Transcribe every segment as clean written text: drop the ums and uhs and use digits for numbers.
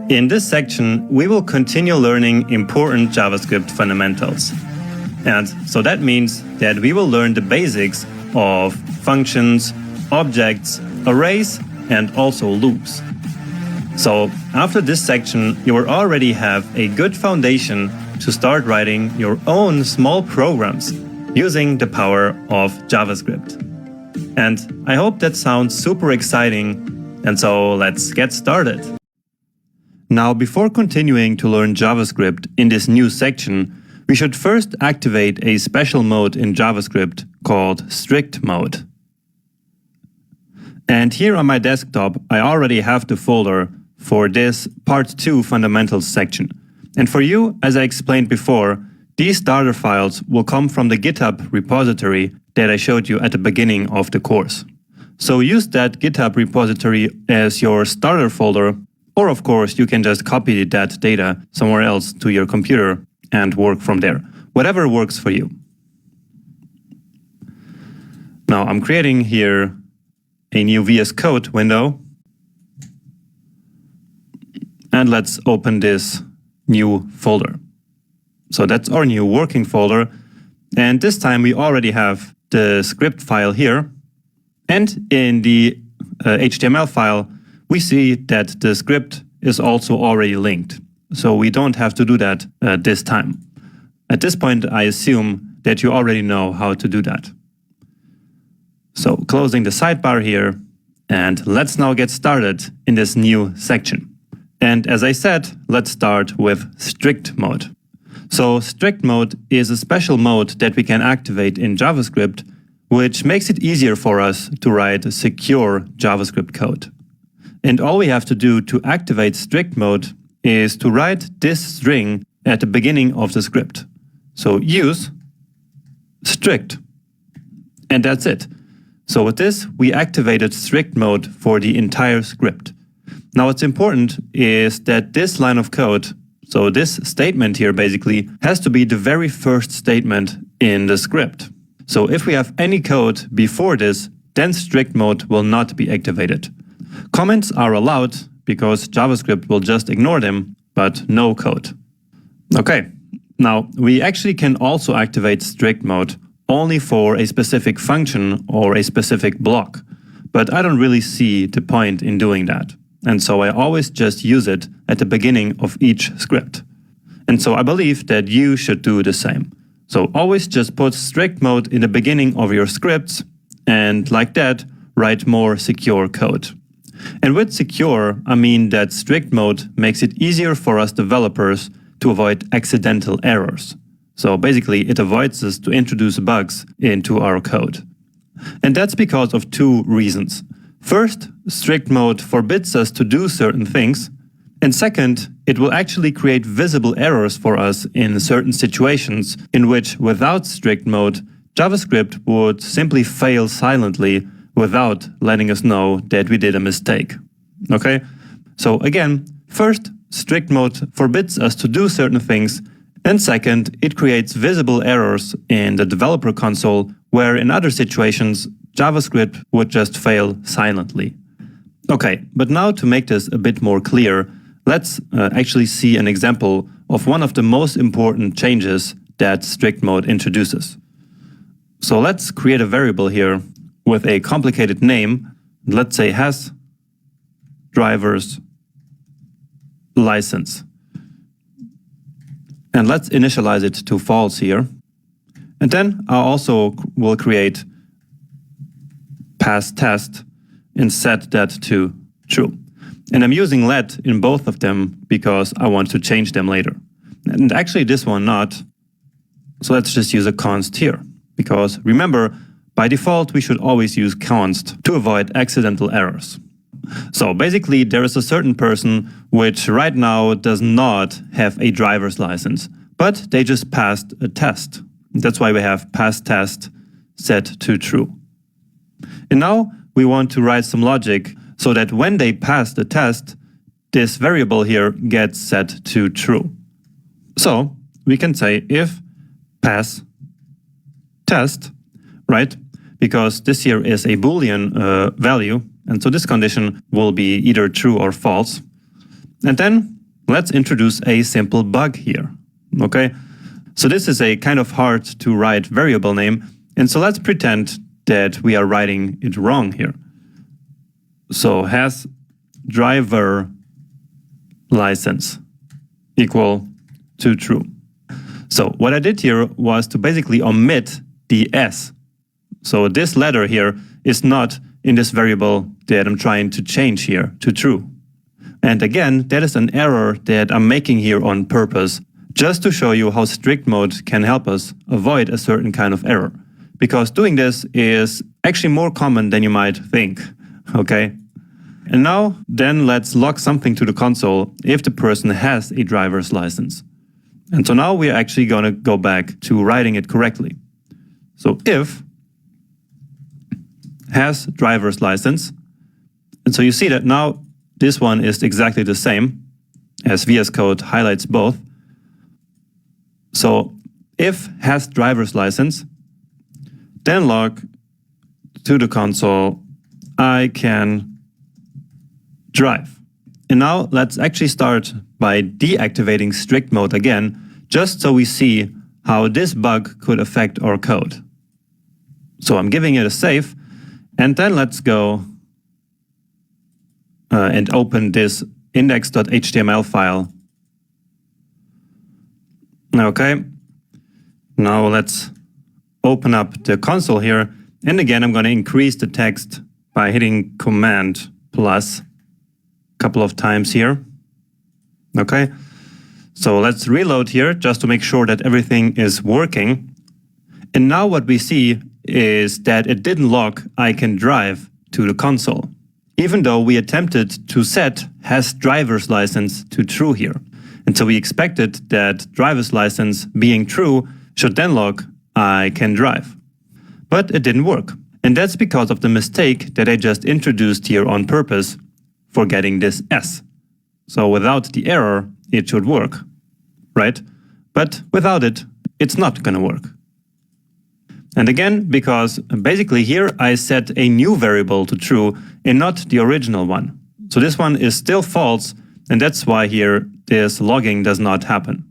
In this section, we will continue learning important JavaScript fundamentals. And so that means that we will learn the basics of functions, objects, arrays, and also loops. So after this section, you will already have a good foundation to start writing your own small programs using the power of JavaScript. And I hope that sounds super exciting, and so let's get started. Now, before continuing to learn JavaScript in this new section, we should first activate a special mode in JavaScript called strict mode. And here on my desktop, I already have the folder for this Part 2 Fundamentals section. And for you, as I explained before, these starter files will come from the GitHub repository that I showed you at the beginning of the course. So use that GitHub repository as your starter folder, or of course you can just copy that data somewhere else to your computer and work from there. Whatever works for you. Now I'm creating here a new VS Code window. And let's open this new folder. So that's our new working folder. And this time we already have the script file here. And in the HTML file, we see that the script is also already linked. So we don't have to do that this time. At this point, I assume that you already know how to do that. So closing the sidebar here, and let's now get started in this new section. And as I said, let's start with strict mode. So strict mode is a special mode that we can activate in JavaScript, which makes it easier for us to write secure JavaScript code. And all we have to do to activate strict mode is to write this string at the beginning of the script. So use strict. And that's it. So with this, we activated strict mode for the entire script. Now what's important is that this line of code, so this statement here basically, has to be the very first statement in the script. So if we have any code before this, then strict mode will not be activated. Comments are allowed because JavaScript will just ignore them, but no code. Okay, now we actually can also activate strict mode only for a specific function or a specific block, but I don't really see the point in doing that. And so I always just use it at the beginning of each script. And so I believe that you should do the same. So always just put strict mode in the beginning of your scripts, and like that, write more secure code. And with secure, I mean that strict mode makes it easier for us developers to avoid accidental errors. So basically, it avoids us to introduce bugs into our code. And that's because of two reasons. First, strict mode forbids us to do certain things. And second, it will actually create visible errors for us in certain situations in which, without strict mode, JavaScript would simply fail silently without letting us know that we did a mistake. Okay? So again, first, strict mode forbids us to do certain things. And second, it creates visible errors in the developer console, where in other situations, JavaScript would just fail silently. Okay, but now to make this a bit more clear, let's actually see an example of one of the most important changes that strict mode introduces. So let's create a variable here with a complicated name. Let's say has driver's license. And let's initialize it to false here. And then I also will create pass test and set that to true. And I'm using let in both of them because I want to change them later. And actually this one not. So let's just use a const here. Because remember, by default, we should always use const to avoid accidental errors. So basically, there is a certain person which right now does not have a driver's license, but they just passed a test. That's why we have pass test set to true. And now we want to write some logic so that when they pass the test, this variable here gets set to true. So we can say if pass test, right? Because this here is a Boolean value, and so this condition will be either true or false. And then let's introduce a simple bug here. Okay, so this is a kind of hard to write variable name, and so let's pretend that we are writing it wrong here. So has driver license equal to true. So what I did here was to basically omit the S. So this letter here is not in this variable that I'm trying to change here to true. And again, that is an error that I'm making here on purpose, just to show you how strict mode can help us avoid a certain kind of error. Because doing this is actually more common than you might think, okay? And now, then let's log something to the console if the person has a driver's license. And so now we're actually going to go back to writing it correctly. So if has driver's license, and so you see that now this one is exactly the same, as VS Code highlights both. So if has driver's license, then log to the console, I can drive. And now let's actually start by deactivating strict mode again, just so we see how this bug could affect our code. So I'm giving it a save, and then let's go and open this index.html file. Okay, now let's open up the console here, and again I'm going to increase the text by hitting Command plus a couple of times here. Okay, so let's reload here just to make sure that everything is working. And now what we see is that it didn't log I can drive to the console, even though we attempted to set has driver's license to true here. And so we expected that driver's license being true should then log I can drive. But it didn't work. And that's because of the mistake that I just introduced here on purpose, forgetting this S. So without the error, it should work, right? But without it, it's not going to work. And again, because basically here I set a new variable to true and not the original one. So this one is still false, and that's why here this logging does not happen.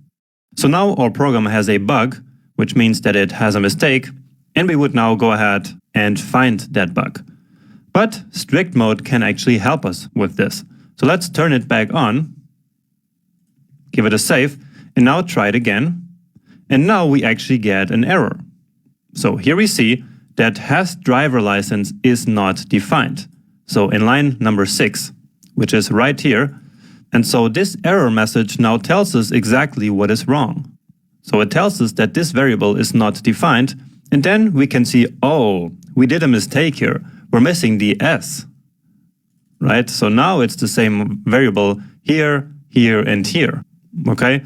So now our program has a bug, which means that it has a mistake, and we would now go ahead and find that bug. But strict mode can actually help us with this. So let's turn it back on, give it a save, and now try it again. And now we actually get an error. So here we see that has driver license is not defined. So in line number 6, which is right here. And so this error message now tells us exactly what is wrong. So it tells us that this variable is not defined. And then we can see, oh, we did a mistake here. We're missing the S, right? So now it's the same variable here, here, and here, okay?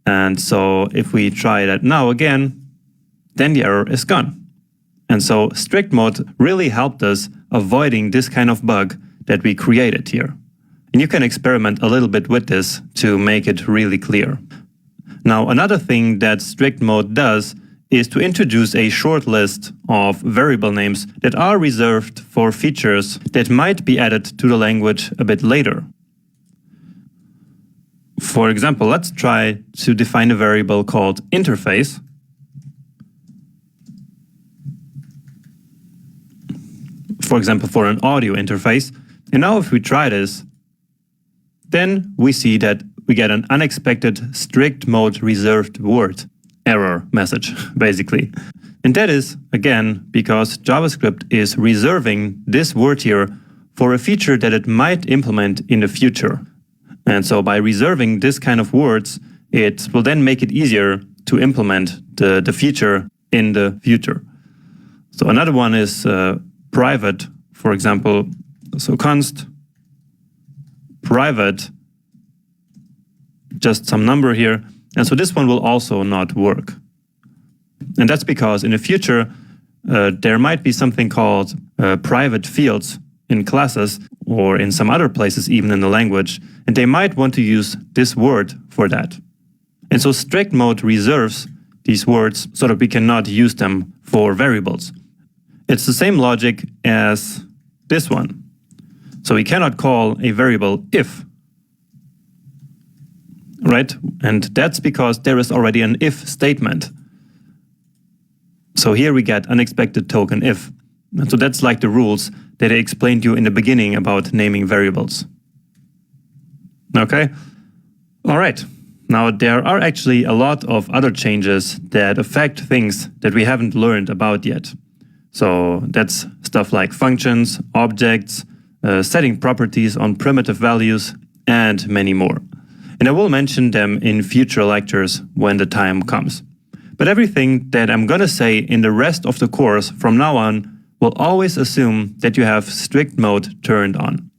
And so if we try that now again, then the error is gone. And so strict mode really helped us avoiding this kind of bug that we created here. And you can experiment a little bit with this to make it really clear. Now, another thing that strict mode does is to introduce a short list of variable names that are reserved for features that might be added to the language a bit later. For example, let's try to define a variable called interface. For example, for an audio interface. And now if we try this, then we see that we get an unexpected strict mode reserved word error message, basically. And that is, again, because JavaScript is reserving this word here for a feature that it might implement in the future. And so by reserving this kind of words, it will then make it easier to implement the feature in the future. So another one is private, for example. So const private, just some number here. And so this one will also not work. And that's because in the future, there might be something called private fields in classes or in some other places, even in the language, and they might want to use this word for that. And so strict mode reserves these words so that we cannot use them for variables. It's the same logic as this one. So we cannot call a variable if. right? And that's because there is already an if statement. So here we get unexpected token if. And so that's like the rules that I explained you in the beginning about naming variables. Okay? All right. Now there are actually a lot of other changes that affect things that we haven't learned about yet. So that's stuff like functions, objects, setting properties on primitive values, and many more. And I will mention them in future lectures when the time comes. But everything that I'm gonna say in the rest of the course from now on will always assume that you have strict mode turned on.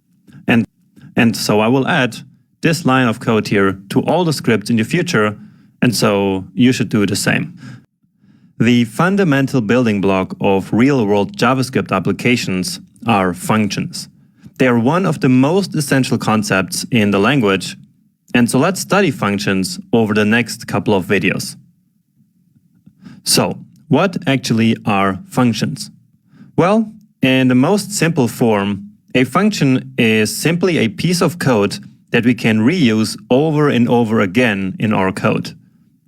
And so I will add this line of code here to all the scripts in the future, and so you should do the same. The fundamental building block of real-world JavaScript applications are functions. They are one of the most essential concepts in the language, and so let's study functions over the next couple of videos. So, what actually are functions? Well, in the most simple form, a function is simply a piece of code that we can reuse over and over again in our code.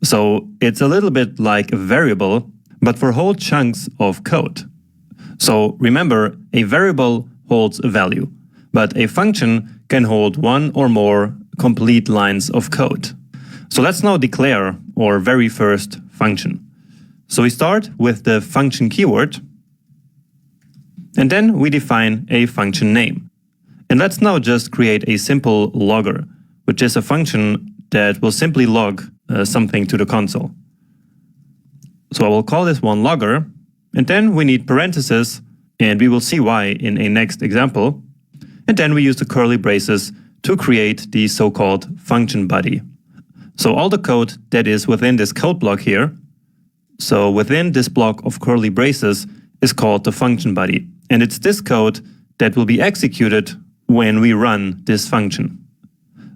So it's a little bit like a variable, but for whole chunks of code. So remember, a variable holds a value, but a function can hold one or more complete lines of code. So let's now declare our very first function. So we start with the function keyword, and then we define a function name. And let's now just create a simple logger, which is a function that will simply log something to the console. So I will call this one logger, and then we need parentheses, and we will see why in a next example. And then we use the curly braces to create the so-called function body. So all the code that is within this code block here, so within this block of curly braces, is called the function body. And it's this code that will be executed when we run this function.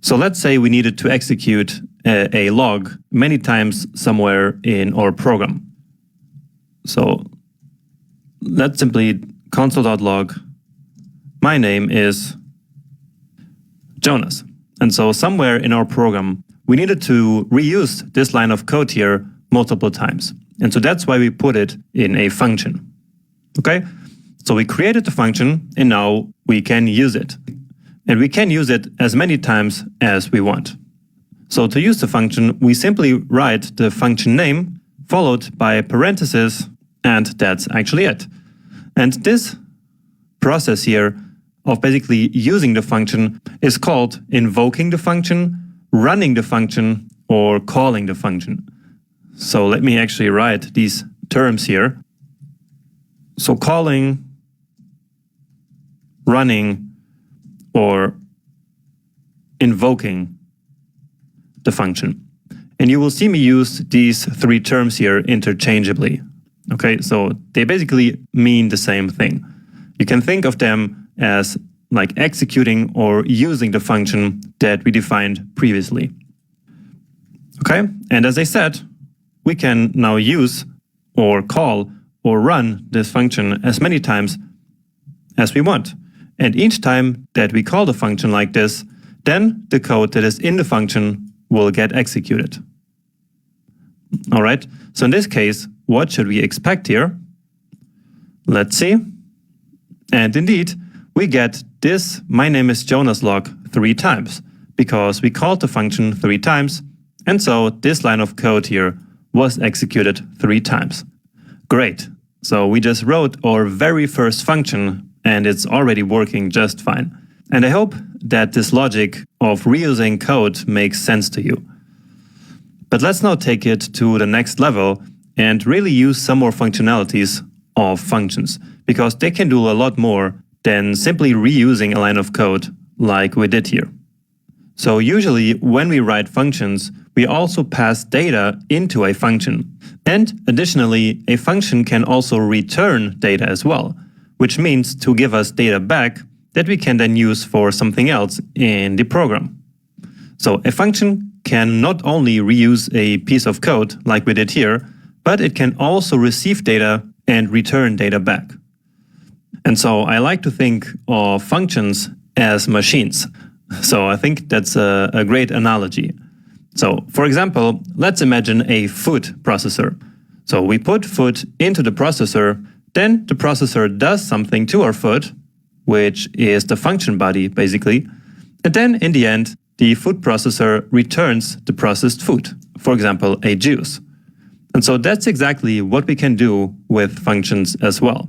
So let's say we needed to execute a log many times somewhere in our program. So let's simply console.log, my name is Jonas. And so somewhere in our program, we needed to reuse this line of code here multiple times. And so that's why we put it in a function. Okay? So we created the function, and now we can use it. And we can use it as many times as we want. So to use the function, we simply write the function name, followed by parentheses, and that's actually it. And this process here of basically using the function is called invoking the function, running the function, or calling the function. So let me actually write these terms here. So calling, running, or invoking the function. And you will see me use these three terms here interchangeably. Okay, so they basically mean the same thing. You can think of them as like executing or using the function that we defined previously. Okay, and as I said, we can now use or call or run this function as many times as we want. And each time that we call the function like this, then the code that is in the function will get executed. All right, so in this case, what should we expect here? Let's see. And indeed, we get this my name is Jonas log 3 times because we called the function 3 times. And so this line of code here was executed 3 times. Great. So we just wrote our very first function and it's already working just fine. And I hope that this logic of reusing code makes sense to you. But let's now take it to the next level and really use some more functionalities of functions, because they can do a lot more than simply reusing a line of code like we did here. So usually when we write functions, we also pass data into a function. And additionally, a function can also return data as well, which means to give us data back that we can then use for something else in the program. So a function can not only reuse a piece of code like we did here, but it can also receive data and return data back. And so I like to think of functions as machines. So I think that's a great analogy. So, for example, let's imagine a food processor. So we put food into the processor, then the processor does something to our food, which is the function body, basically. And then in the end, the food processor returns the processed food, for example, a juice. And so that's exactly what we can do with functions as well.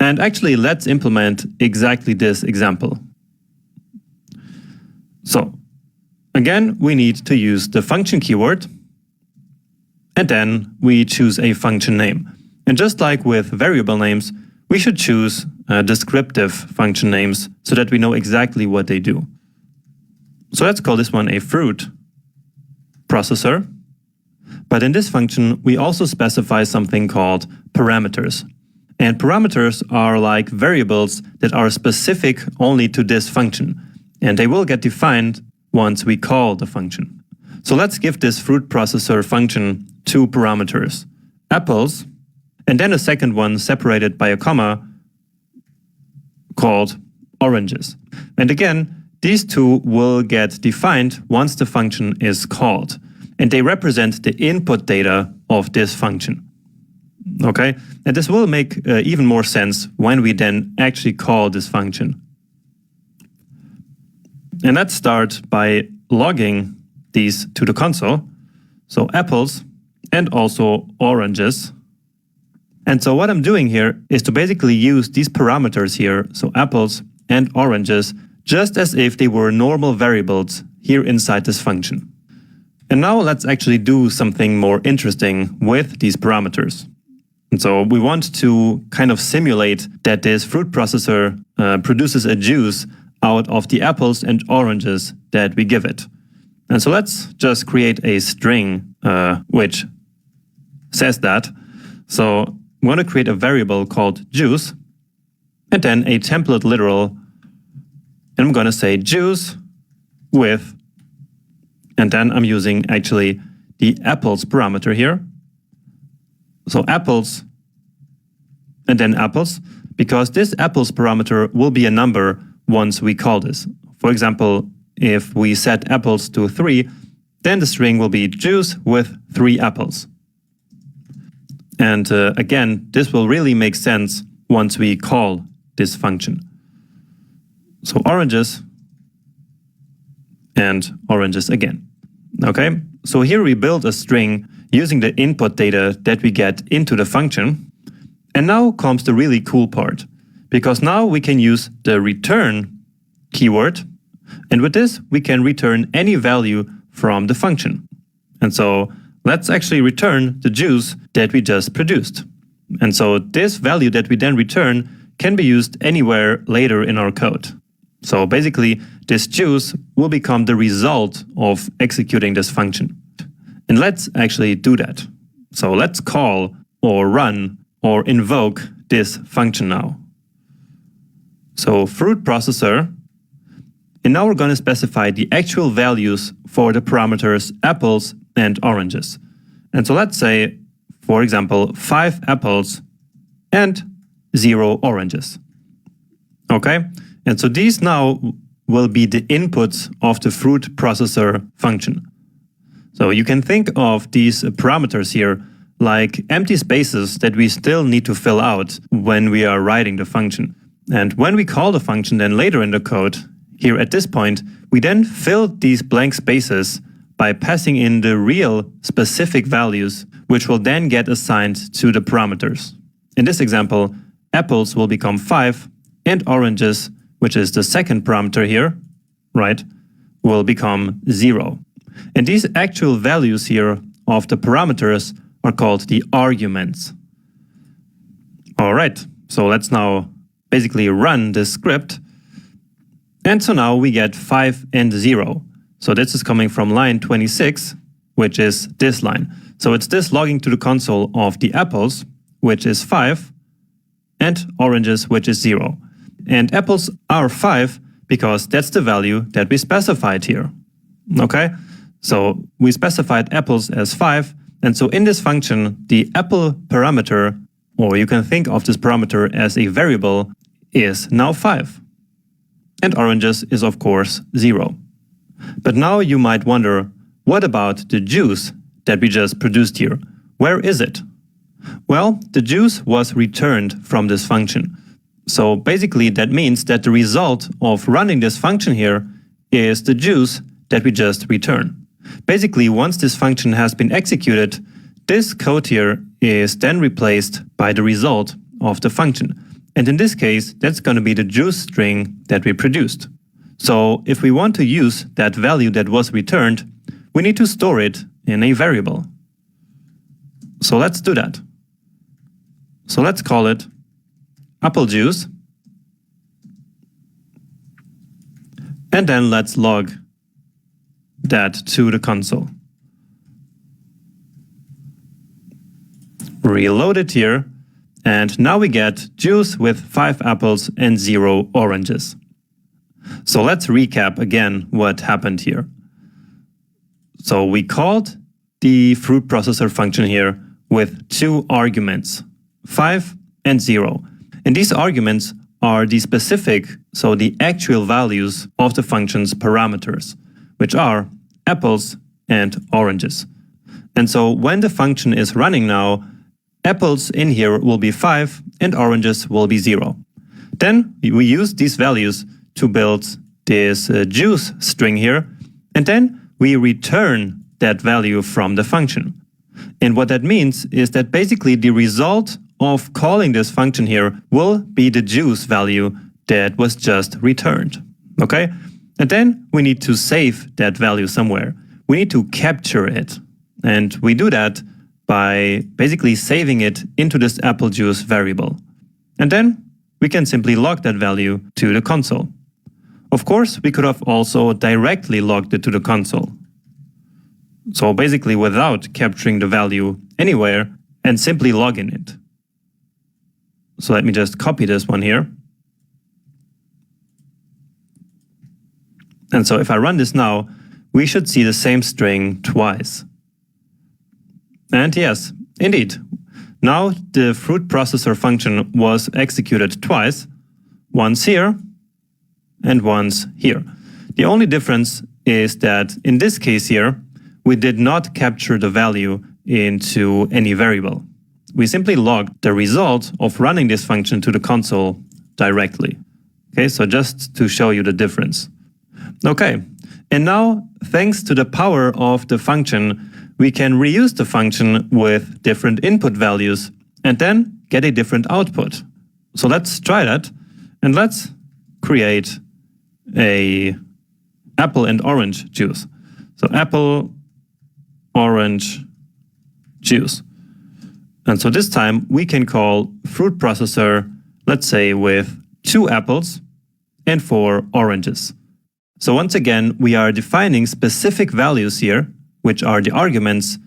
And actually, let's implement exactly this example. So again, we need to use the function keyword, and then we choose a function name. And just like with variable names, we should choose descriptive function names so that we know exactly what they do. So let's call this one a fruit processor. But in this function, we also specify something called parameters. And parameters are like variables that are specific only to this function. And they will get defined once we call the function. So let's give this fruit processor function two parameters, apples, and then a second one separated by a comma called oranges. And again, these two will get defined once the function is called. And they represent the input data of this function. Okay, and this will make even more sense when we then actually call this function. And let's start by logging these to the console. So apples and also oranges. And so what I'm doing here is to basically use these parameters here, so apples and oranges, just as if they were normal variables here inside this function. And now let's actually do something more interesting with these parameters. And so we want to kind of simulate that this fruit processor produces a juice out of the apples and oranges that we give it. And so let's just create a string which says that. So I'm going to create a variable called juice, and then a template literal, and I'm going to say juice with, and then I'm using actually the apples parameter here. So apples, and then apples, because this apples parameter will be a number once we call this. For example, if we set apples to 3, then the string will be juice with 3 apples. And again, this will really make sense once we call this function. So oranges and oranges again. Okay, so here we build a string using the input data that we get into the function. And now comes the really cool part, because now we can use the return keyword, and with this we can return any value from the function. And so let's actually return the juice that we just produced. And so this value that we then return can be used anywhere later in our code. So basically, this juice will become the result of executing this function. And let's actually do that. So let's call or run or invoke this function now. So fruit processor, and now we're going to specify the actual values for the parameters apples and oranges. And so let's say, for example, 5 apples and 0 oranges. Okay, and so these now will be the inputs of the fruit processor function. So you can think of these parameters here like empty spaces that we still need to fill out when we are writing the function. And when we call the function then later in the code, here at this point, we then fill these blank spaces by passing in the real specific values, which will then get assigned to the parameters. In this example, apples will become 5 and oranges, which is the second parameter here, right, will become 0. And these actual values here of the parameters are called the arguments. All right, so let's now basically run this script. And so now we get 5 and 0. So this is coming from line 26, which is this line. So it's this logging to the console of the apples, which is 5, and oranges, which is 0. And apples are 5 because that's the value that we specified here. Okay, so we specified apples as 5. And so in this function, the apple parameter, or you can think of this parameter as a variable, is now 5. And oranges is of course 0. But now you might wonder, what about the juice that we just produced here? Where is it? Well, the juice was returned from this function. So basically that means that the result of running this function here is the juice that we just returned. Basically, once this function has been executed, this code here is then replaced by the result of the function. And in this case, that's going to be the juice string that we produced. So if we want to use that value that was returned, we need to store it in a variable. So let's do that. So let's call it apple juice. And then let's log that to the console. Reload it here. And now we get juice with 5 apples and 0 oranges. So let's recap again what happened here. So we called the fruit processor function here with 2 arguments, 5 and 0. And these arguments are the specific, so the actual values of the function's parameters, which are apples and oranges. And so when the function is running now, apples in here will be 5 and oranges will be 0. Then we use these values to build this juice string here, and then we return that value from the function. And what that means is that basically the result of calling this function here will be the juice value that was just returned. Okay? And then we need to save that value somewhere. We need to capture it. And we do that by basically saving it into this apple juice variable. And then we can simply log that value to the console. Of course, we could have also directly logged it to the console. So basically without capturing the value anywhere and simply logging it. So let me just copy this one here. And so if I run this now, we should see the same string twice. And yes, indeed, now the fruit processor function was executed twice, once here and once here. The only difference is that in this case here, we did not capture the value into any variable. We simply logged the result of running this function to the console directly. Okay, so just to show you the difference. Okay, and now thanks to the power of the function, we can reuse the function with different input values and then get a different output. So let's try that and let's create a apple and orange juice. So apple, orange, juice. And so this time we can call fruit processor, let's say with 2 apples and 4 oranges. So once again, we are defining specific values here, which are the arguments,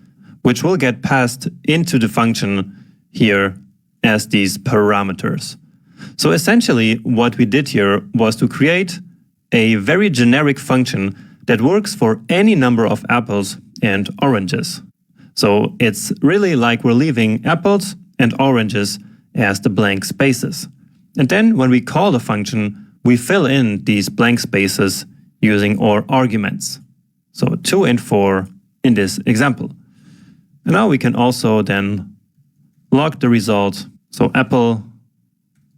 which will get passed into the function here as these parameters. So essentially what we did here was to create a very generic function that works for any number of apples and oranges. So it's really like we're leaving apples and oranges as the blank spaces. And then when we call the function, we fill in these blank spaces using our arguments. So 2 and 4 in this example. And now we can also then log the result. So apple,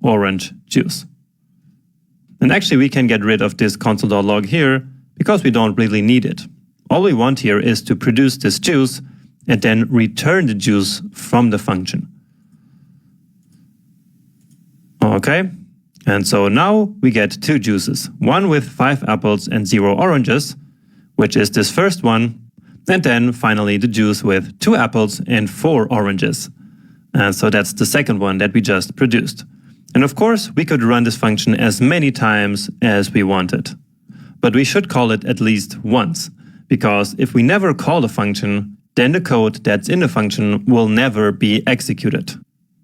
orange, juice. And actually we can get rid of this console.log here because we don't really need it. All we want here is to produce this juice and then return the juice from the function. Okay, and so now we get 2 juices, one with 5 apples and 0 oranges, which is this first one, and then finally the juice with 2 apples and 4 oranges. And so that's the second one that we just produced. And of course, we could run this function as many times as we wanted. But we should call it at least once, because if we never call the function, then the code that's in the function will never be executed.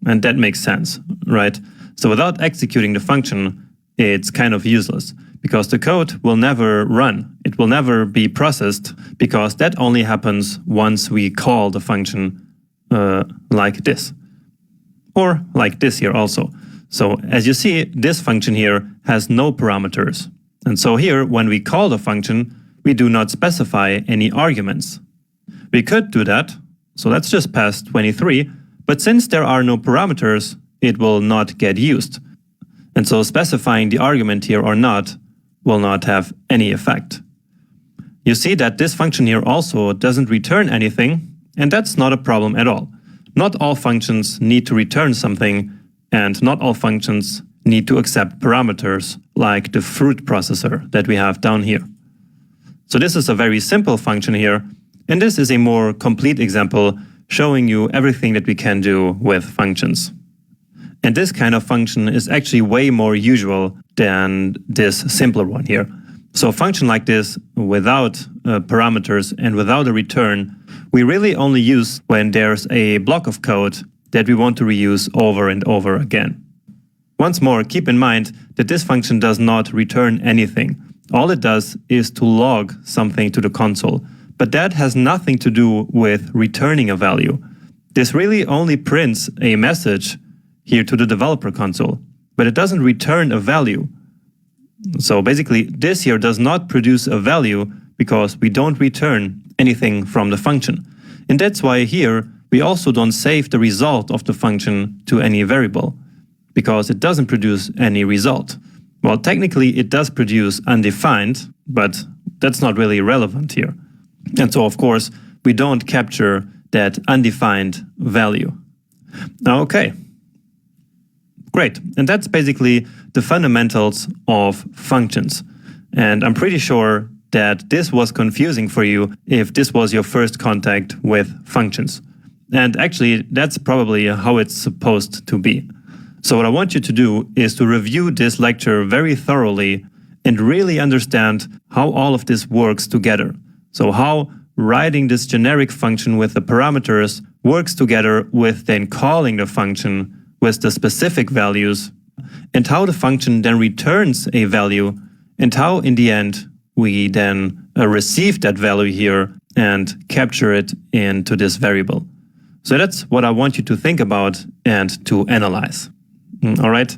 And that makes sense, right? So without executing the function, it's kind of useless, because the code will never run. It will never be processed, because that only happens once we call the function like this. Or like this here also. So as you see, this function here has no parameters. And so here, when we call the function, we do not specify any arguments. We could do that, so let's just pass 23, but since there are no parameters, it will not get used. And so specifying the argument here or not will not have any effect. You see that this function here also doesn't return anything, and that's not a problem at all. Not all functions need to return something, and not all functions need to accept parameters like the fruit processor that we have down here. So this is a very simple function here, and this is a more complete example showing you everything that we can do with functions. And this kind of function is actually way more usual than this simpler one here. So a function like this, without parameters and without a return, we really only use when there's a block of code that we want to reuse over and over again. Once more, keep in mind that this function does not return anything. All it does is to log something to the console, but that has nothing to do with returning a value. This really only prints a message here to the developer console, but it doesn't return a value. So basically, this here does not produce a value because we don't return anything from the function. And that's why here we also don't save the result of the function to any variable, because it doesn't produce any result. Well, technically it does produce undefined, but that's not really relevant here. And so of course we don't capture that undefined value. Okay. Great, and that's basically the fundamentals of functions. And I'm pretty sure that this was confusing for you if this was your first contact with functions. And actually, that's probably how it's supposed to be. So what I want you to do is to review this lecture very thoroughly and really understand how all of this works together. So how writing this generic function with the parameters works together with then calling the function with the specific values, and how the function then returns a value, and how in the end we then receive that value here and capture it into this variable. So that's what I want you to think about and to analyze. All right.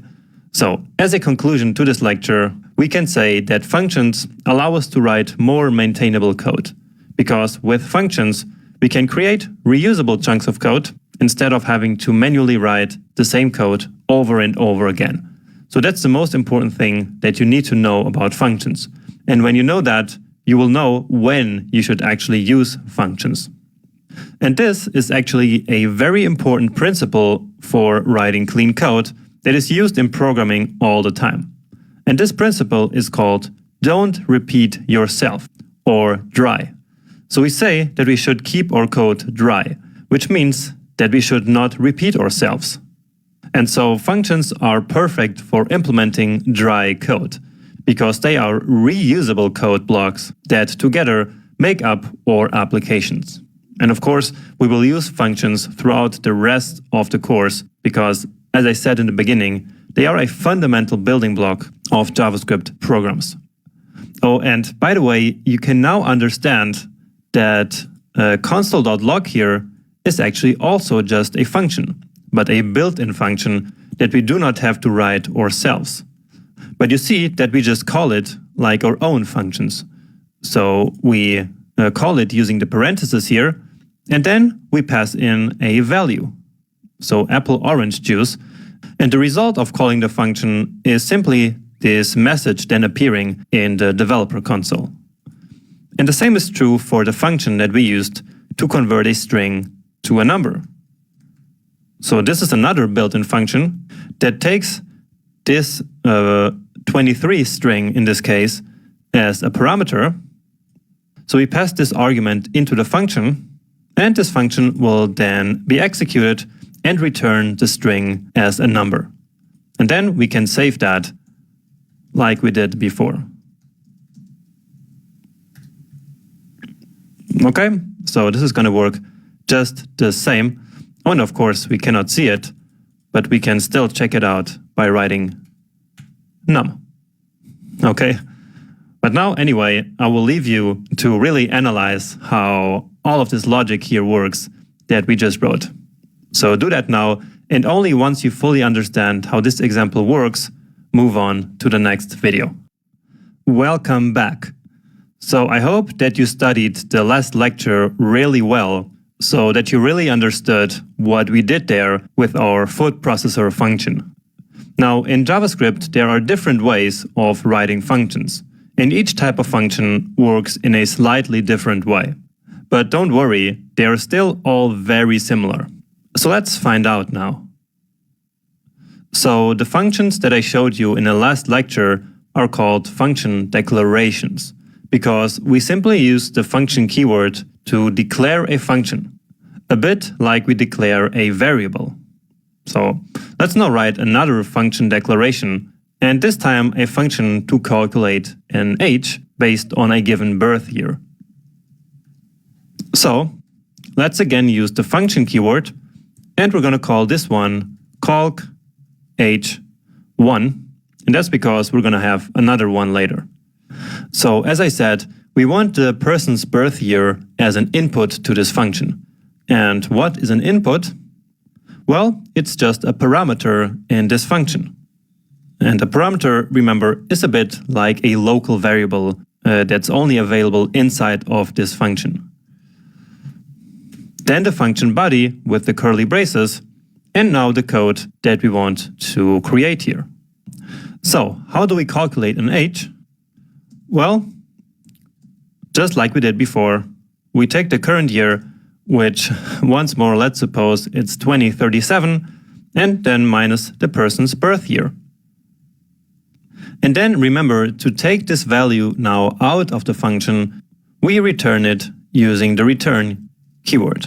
So as a conclusion to this lecture, we can say that functions allow us to write more maintainable code, because with functions, we can create reusable chunks of code instead of having to manually write the same code over and over again. So that's the most important thing that you need to know about functions. And when you know that, you will know when you should actually use functions. And this is actually a very important principle for writing clean code that is used in programming all the time. And this principle is called don't repeat yourself, or dry. So we say that we should keep our code dry, which means that we should not repeat ourselves. And so functions are perfect for implementing dry code, because they are reusable code blocks that together make up our applications. And of course, we will use functions throughout the rest of the course because, as I said in the beginning, they are a fundamental building block of JavaScript programs. Oh, and by the way, you can now understand that console.log here is actually also just a function, but a built-in function that we do not have to write ourselves. But you see that we just call it like our own functions. So we call it using the parentheses here, and then we pass in a value. So apple orange juice. And the result of calling the function is simply this message then appearing in the developer console. And the same is true for the function that we used to convert a string to a number. So this is another built-in function that takes this 23 string in this case as a parameter. So we pass this argument into the function, and this function will then be executed and return the string as a number. And then we can save that like we did before. Okay, so this is going to work just the same. Oh, and of course we cannot see it, but we can still check it out by writing num. Okay, but now anyway, I will leave you to really analyze how all of this logic here works that we just wrote. So do that now, and only once you fully understand how this example works, move on to the next video. Welcome back. So I hope that you studied the last lecture really well, so that you really understood what we did there with our food processor function. Now, in JavaScript, there are different ways of writing functions, and each type of function works in a slightly different way. But don't worry, they are still all very similar. So let's find out now. So the functions that I showed you in the last lecture are called function declarations, because we simply use the function keyword to declare a function, a bit like we declare a variable. So let's now write another function declaration, and this time a function to calculate an age based on a given birth year. So let's again use the function keyword, and we're going to call this one calc age1, and that's because we're going to have another one later. So as I said, we want the person's birth year as an input to this function. And what is an input? Well, it's just a parameter in this function. And a parameter, remember, is a bit like a local variable that's only available inside of this function. Then the function body with the curly braces, and now the code that we want to create here. So how do we calculate an age? Well, just like we did before, we take the current year, which once more, let's suppose it's 2037, and then minus the person's birth year. And then remember to take this value now out of the function, we return it using the return keyword.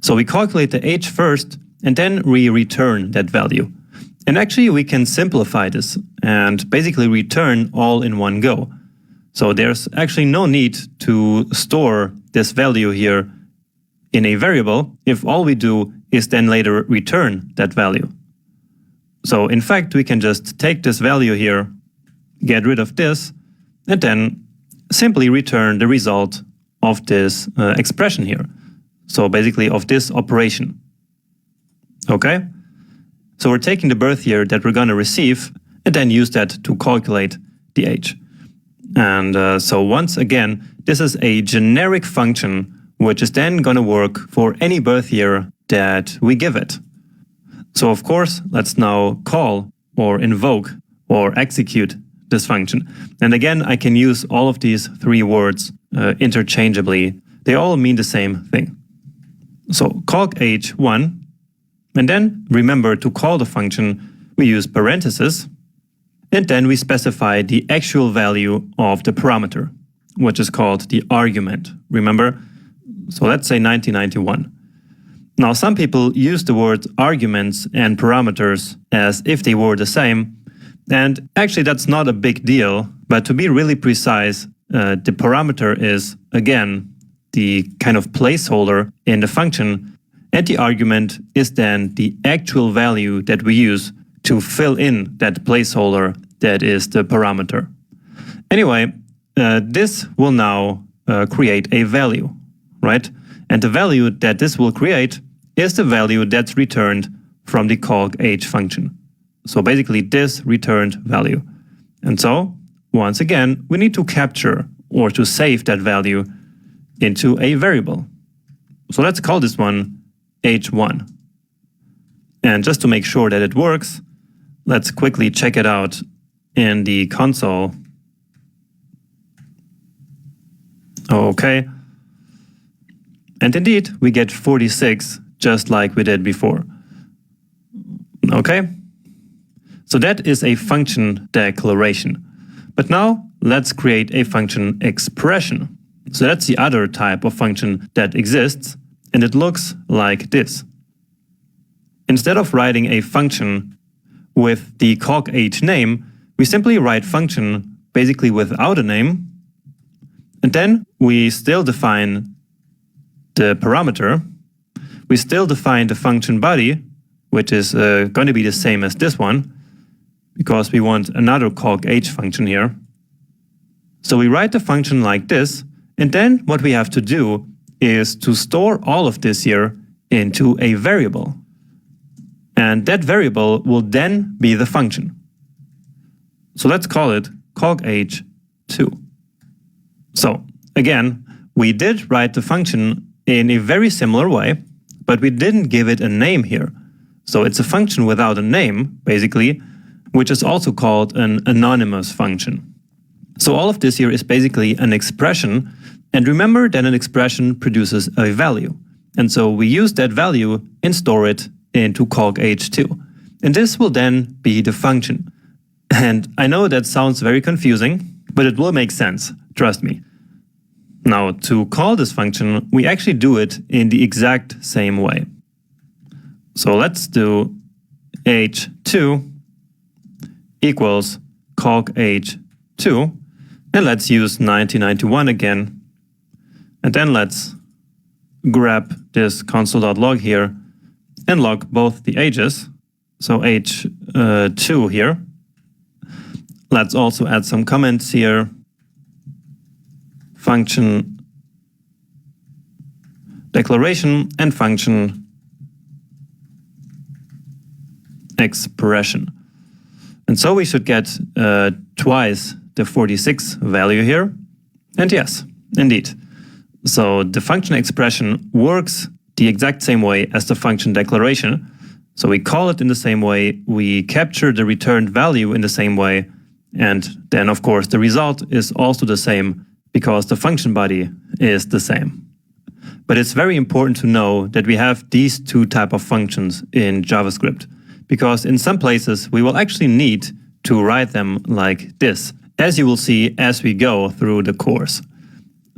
So we calculate the age first, and then we return that value. And actually we can simplify this and basically return all in one go. So there's actually no need to store this value here in a variable if all we do is then later return that value. So in fact, we can just take this value here, get rid of this, and then simply return the result of this expression here. So basically of this operation. Okay? So we're taking the birth year that we're going to receive and then use that to calculate the age. And so once again, this is a generic function which is then going to work for any birth year that we give it. So of course, let's now call or invoke or execute this function. And again, I can use all of these three words interchangeably. They all mean the same thing. So calc age1, and then remember to call the function, we use parentheses, and then we specify the actual value of the parameter, which is called the argument. Remember? So let's say 1991. Now some people use the word arguments and parameters as if they were the same, and actually that's not a big deal, but to be really precise, the parameter is, again, the kind of placeholder in the function, and the argument is then the actual value that we use to fill in that placeholder that is the parameter. Anyway, this will now create a value, right? And the value that this will create is the value that's returned from the calc age function. So basically this returned value. And so, once again, we need to capture or to save that value into a variable. So let's call this one age1. And just to make sure that it works, let's quickly check it out in the console. Okay. And indeed, we get 46, just like we did before. Okay. So that is a function declaration. But now let's create a function expression. So that's the other type of function that exists, and it looks like this. Instead of writing a function with the calc age name, we simply write function basically without a name, and then we still define the parameter. We still define the function body, which is going to be the same as this one, because we want another calc age function here. So we write the function like this, and then what we have to do is to store all of this here into a variable. And that variable will then be the function. So let's call it calc age2. So again, we did write the function in a very similar way, but we didn't give it a name here. So it's a function without a name, basically, which is also called an anonymous function. So all of this here is basically an expression, and remember that an expression produces a value. And so we use that value and store it into calc_h2. And this will then be the function. And I know that sounds very confusing, but it will make sense, trust me. Now, to call this function, we actually do it in the exact same way. So let's do h2 equals calc_h2, and let's use 1991 again. And then let's grab this console.log here and log both the ages, so h2 here. Let's also add some comments here. Function declaration and function expression. And so we should get twice the 46 value here. And yes, indeed. So the function expression works the exact same way as the function declaration. So we call it in the same way, we capture the returned value in the same way, and then of course the result is also the same because the function body is the same. But it's very important to know that we have these two types of functions in JavaScript, because in some places we will actually need to write them like this, as you will see as we go through the course.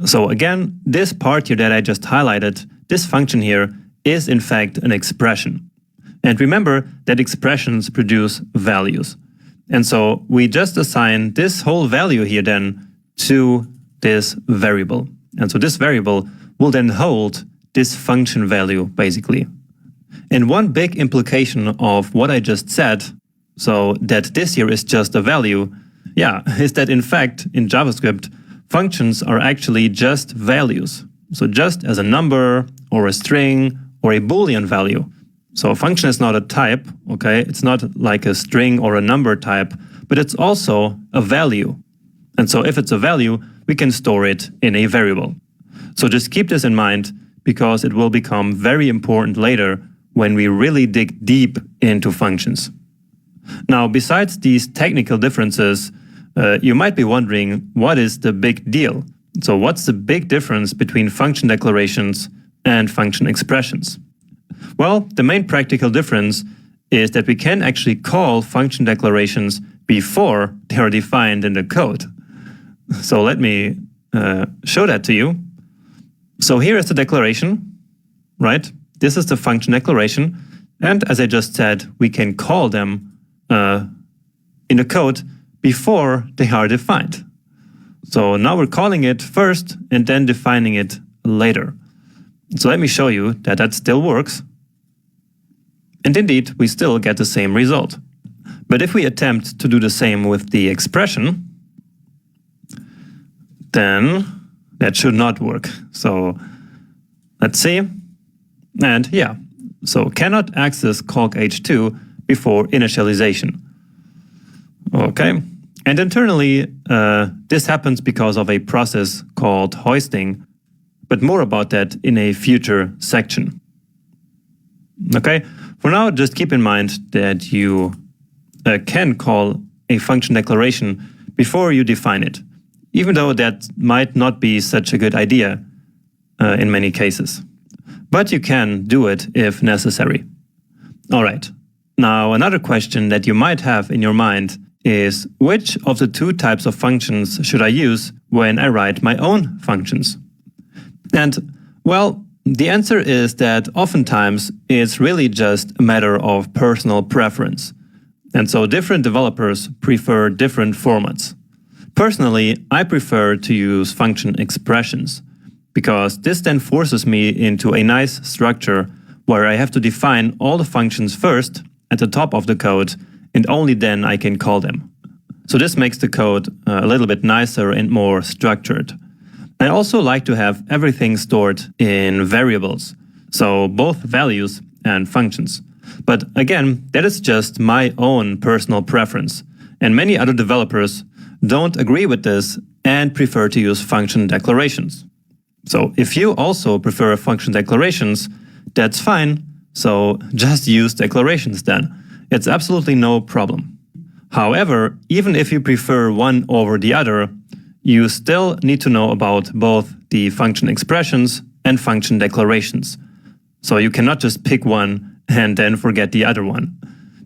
So again, this part here that I just highlighted, this function here is in fact an expression. And remember that expressions produce values. And so we just assign this whole value here then to this variable. And so this variable will then hold this function value basically. And one big implication of what I just said, so that this here is just a value, is that in fact in JavaScript, functions are actually just values. So just as a number or a string or a Boolean value. So a function is not a type, okay? It's not like a string or a number type, but it's also a value. And so if it's a value, we can store it in a variable. So just keep this in mind because it will become very important later when we really dig deep into functions. Now, besides these technical differences, you might be wondering, what is the big deal? So what's the big difference between function declarations and function expressions? Well, the main practical difference is that we can actually call function declarations before they are defined in the code. So let me show that to you. So here is the declaration, right? This is the function declaration. And as I just said, we can call them in the code before they are defined. So now we're calling it first and then defining it later. So let me show you that that still works. And indeed, we still get the same result. But if we attempt to do the same with the expression, then that should not work. So let's see. And so cannot access calc_h2 before initialization. Okay. And internally, this happens because of a process called hoisting, but more about that in a future section. Okay. For now, just keep in mind that you can call a function declaration before you define it, even though that might not be such a good idea in many cases. But you can do it if necessary. All right. Now, another question that you might have in your mind is, which of the two types of functions should I use when I write my own functions? And, well, the answer is that oftentimes it's really just a matter of personal preference. And so different developers prefer different formats. Personally, I prefer to use function expressions, because this then forces me into a nice structure where I have to define all the functions first at the top of the code, and only then I can call them. So this makes the code a little bit nicer and more structured. I also like to have everything stored in variables, so both values and functions. But again, that is just my own personal preference, and many other developers don't agree with this and prefer to use function declarations. So if you also prefer function declarations, that's fine. So just use declarations then. It's absolutely no problem. However, even if you prefer one over the other, you still need to know about both the function expressions and function declarations. So you cannot just pick one and then forget the other one,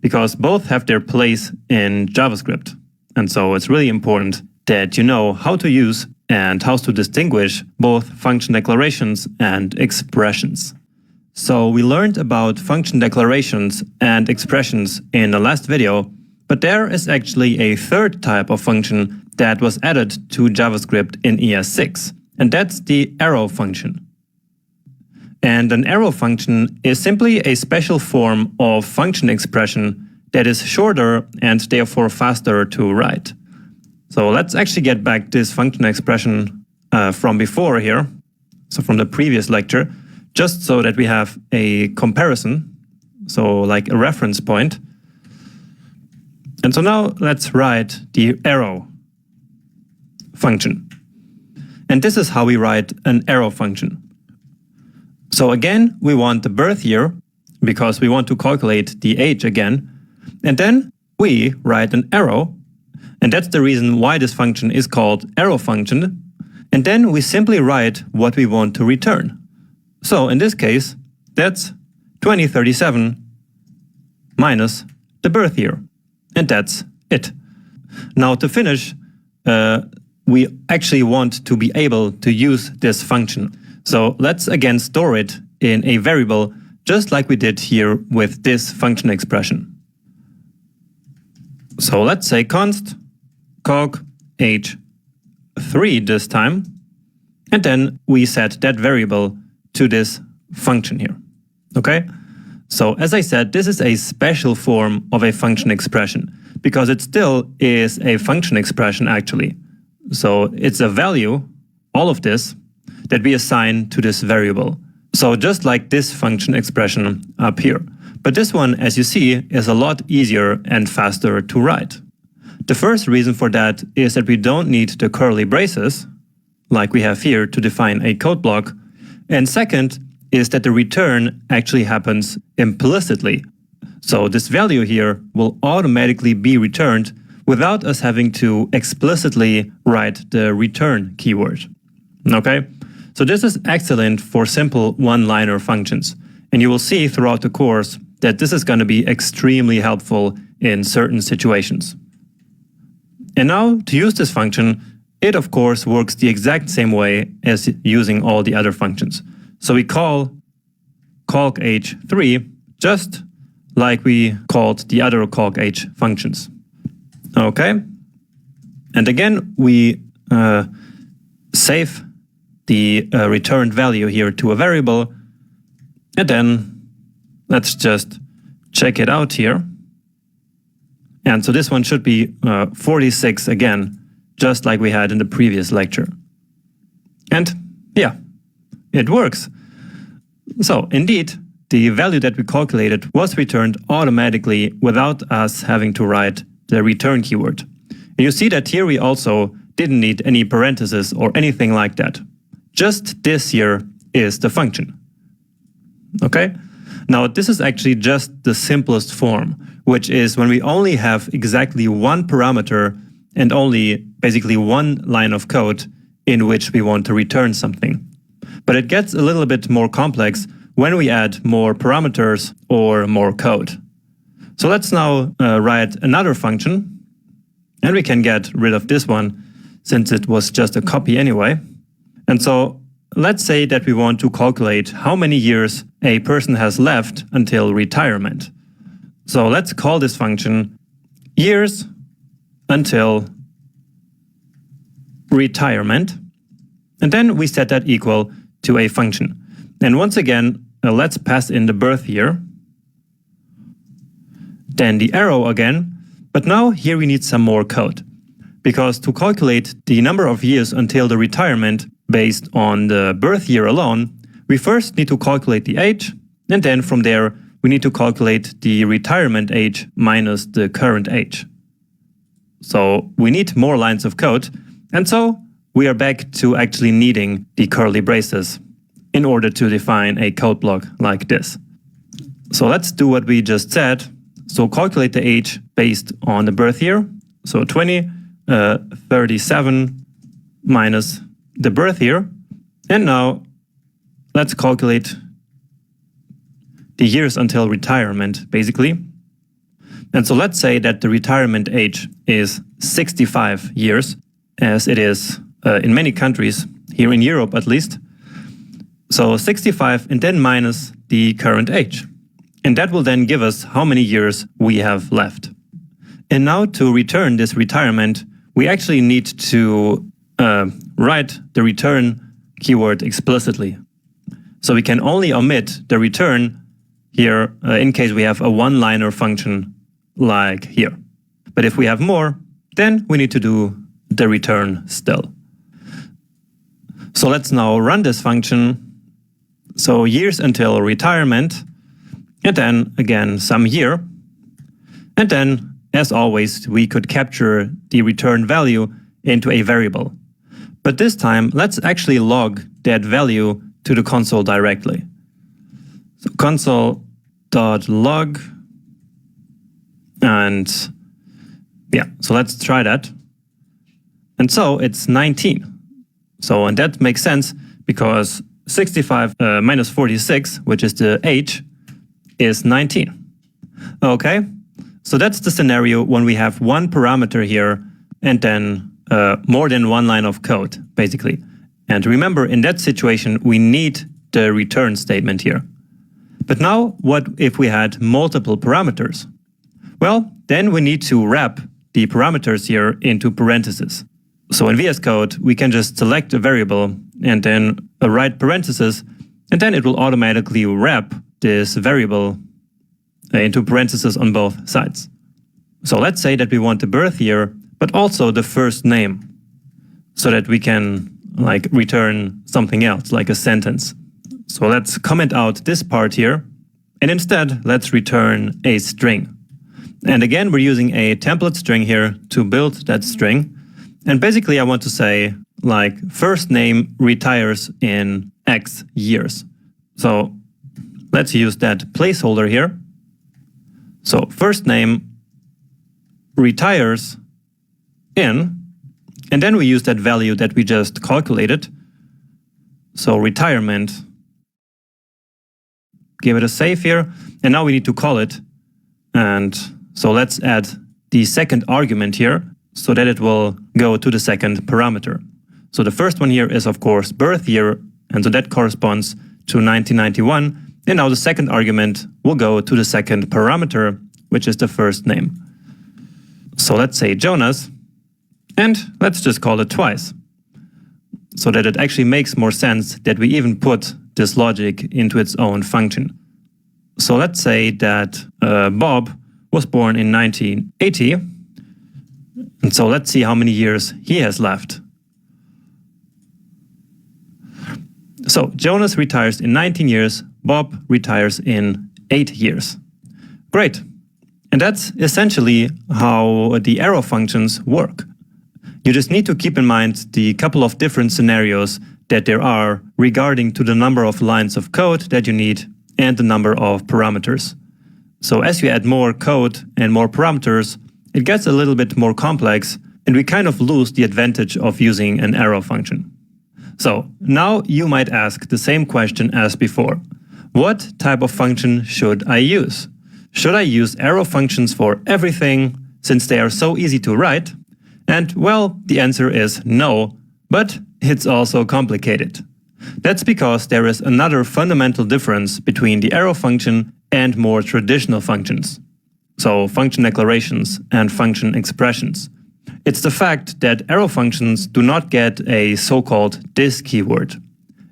because both have their place in JavaScript. And so it's really important that you know how to use and how to distinguish both function declarations and expressions. So we learned about function declarations and expressions in the last video, but there is actually a third type of function that was added to JavaScript in ES6, and that's the arrow function. And an arrow function is simply a special form of function expression that is shorter and therefore faster to write. So let's actually get back this function expression from before here, so from the previous lecture, just so that we have a comparison, so like a reference point. And so now let's write the arrow function. And this is how we write an arrow function. So again, we want the birth year because we want to calculate the age again. And then we write an arrow. And that's the reason why this function is called arrow function. And then we simply write what we want to return. So in this case, that's 2037 minus the birth year. And that's it. Now to finish, we actually want to be able to use this function. So let's again store it in a variable, just like we did here with this function expression. So let's say const calc age3 this time, and then we set that variable to this function here. Okay? So as I said, this is a special form of a function expression because it still is a function expression actually. So it's a value, all of this, that we assign to this variable. So just like this function expression up here. But this one, as you see, is a lot easier and faster to write. The first reason for that is that we don't need the curly braces, like we have here, to define a code block. And second is that the return actually happens implicitly. So this value here will automatically be returned without us having to explicitly write the return keyword. Okay? So this is excellent for simple one-liner functions. And you will see throughout the course that this is going to be extremely helpful in certain situations. And now to use this function, it of course works the exact same way as using all the other functions. So we call calc age3 just like we called the other calc age functions. Okay. And again, we save the returned value here to a variable. And then let's just check it out here. And so this one should be 46 again, just like we had in the previous lecture. And yeah, it works. So indeed, the value that we calculated was returned automatically without us having to write the return keyword. And you see that here we also didn't need any parentheses or anything like that. Just this here is the function. Okay? Now this is actually just the simplest form, which is when we only have exactly one parameter and only basically one line of code in which we want to return something. But it gets a little bit more complex when we add more parameters or more code. So let's now write another function, and we can get rid of this one since it was just a copy anyway. And so let's say that we want to calculate how many years a person has left until retirement. So let's call this function years until retirement. And then we set that equal to a function. And once again, let's pass in the birth year. Then the arrow again. But now here we need some more code. Because to calculate the number of years until the retirement based on the birth year alone, we first need to calculate the age. And then from there, we need to calculate the retirement age minus the current age. So we need more lines of code. And so we are back to actually needing the curly braces in order to define a code block like this. So let's do what we just said. So calculate the age based on the birth year. So 37 minus the birth year. And now let's calculate the years until retirement, basically. And so let's say that the retirement age is 65 years, as it is in many countries, here in Europe at least. So 65 and then minus the current age. And that will then give us how many years we have left. And now to return this retirement, we actually need to write the return keyword explicitly. So we can only omit the return here in case we have a one-liner function like here. But if we have more, then we need to do the return still. So let's now run this function. So years until retirement, and then again some year. And then, as always, we could capture the return value into a variable. But this time, let's actually log that value to the console directly. So console.log. And yeah, so let's try that. And so it's 19. So, and that makes sense because 65 minus 46, which is the age, is 19. Okay, so that's the scenario when we have one parameter here and then more than one line of code, basically. And remember, in that situation, we need the return statement here. But now, what if we had multiple parameters? Well, then we need to wrap the parameters here into parentheses. So in VS Code, we can just select a variable and then write parentheses, and then it will automatically wrap this variable into parentheses on both sides. So let's say that we want the birth year, but also the first name, so that we can like return something else, like a sentence. So let's comment out this part here, and instead let's return a string. And again, we're using a template string here to build that string. And basically I want to say like first name retires in X years. So let's use that placeholder here. So first name retires in, and then we use that value that we just calculated. So retirement, give it a save here, and now we need to call it. And so let's add the second argument here so that it will go to the second parameter. So the first one here is of course birth year, and so that corresponds to 1991. And now the second argument will go to the second parameter, which is the first name. So let's say Jonas, and let's just call it twice, so that it actually makes more sense that we even put this logic into its own function. So let's say that Bob was born in 1980, and so let's see how many years he has left. So Jonas retires in 19 years, Bob retires in 8 years. Great. And that's essentially how the arrow functions work. You just need to keep in mind the couple of different scenarios that there are regarding to the number of lines of code that you need and the number of parameters. So as you add more code and more parameters, it gets a little bit more complex, and we kind of lose the advantage of using an arrow function. So now you might ask the same question as before. What type of function should I use? Should I use arrow functions for everything, since they are so easy to write? And well, the answer is no, but it's also complicated. That's because there is another fundamental difference between the arrow function and more traditional functions. So function declarations and function expressions. It's the fact that arrow functions do not get a so-called this keyword.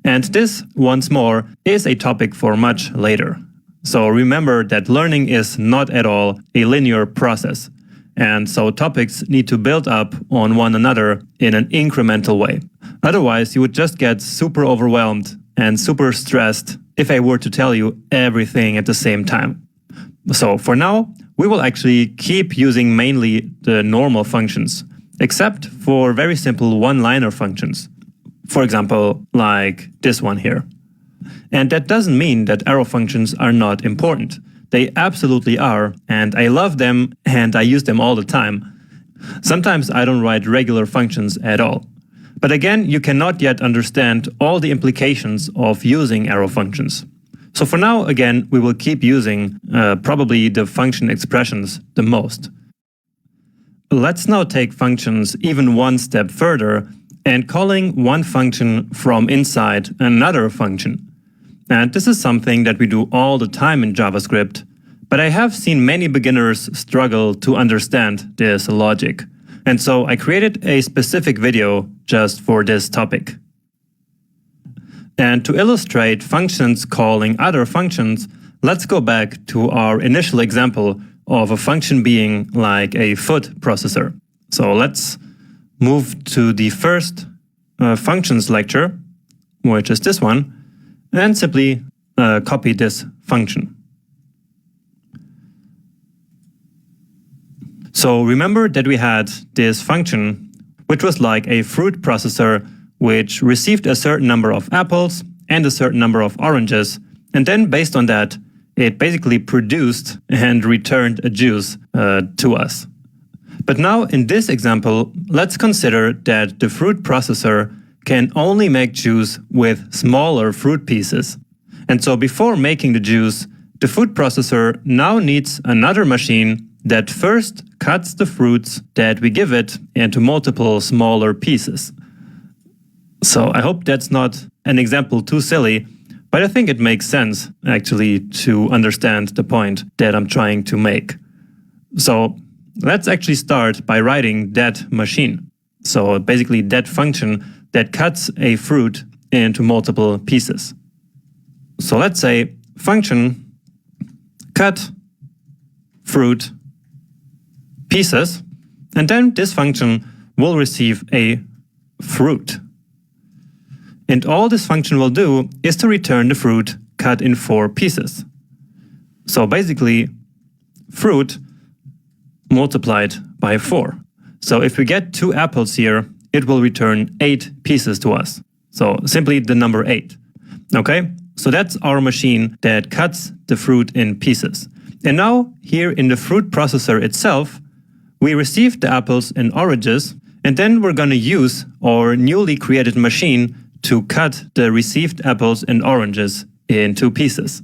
And this, once more, is a topic for much later. So remember that learning is not at all a linear process. And so topics need to build up on one another in an incremental way. Otherwise, you would just get super overwhelmed and super stressed if I were to tell you everything at the same time. So for now, we will actually keep using mainly the normal functions. except for very simple one-liner functions. For example, like this one here. And that doesn't mean that arrow functions are not important. They absolutely are, and I love them and I use them all the time. Sometimes I don't write regular functions at all. But again, you cannot yet understand all the implications of using arrow functions. So for now, again, we will keep using probably the function expressions the most. Let's now take functions even one step further and calling one function from inside another function. And this is something that we do all the time in JavaScript, but I have seen many beginners struggle to understand this logic. And so I created a specific video just for this topic. And to illustrate functions calling other functions, let's go back to our initial example of a function being like a food processor. So let's move to the first functions lecture, which is this one, and simply copy this function. So remember that we had this function, which was like a fruit processor, which received a certain number of apples and a certain number of oranges, and then based on that, it basically produced and returned a juice to us. But now in this example, let's consider that the fruit processor can only make juice with smaller fruit pieces. And so before making the juice, the food processor now needs another machine that first cuts the fruits that we give it into multiple smaller pieces. So I hope that's not an example too silly, but I think it makes sense actually to understand the point that I'm trying to make. So let's actually start by writing that machine. So basically that function that cuts a fruit into multiple pieces. So let's say function cut fruit pieces, and then this function will receive a fruit. And all this function will do is to return the fruit cut in 4 pieces. So basically, fruit multiplied by 4. So if we get 2 apples here, it will return 8 pieces to us. So simply the number 8. Okay? So that's our machine that cuts the fruit in pieces. And now here in the fruit processor itself, we receive the apples and oranges, and then we're going to use our newly created machine to cut the received apples and oranges in 2 pieces.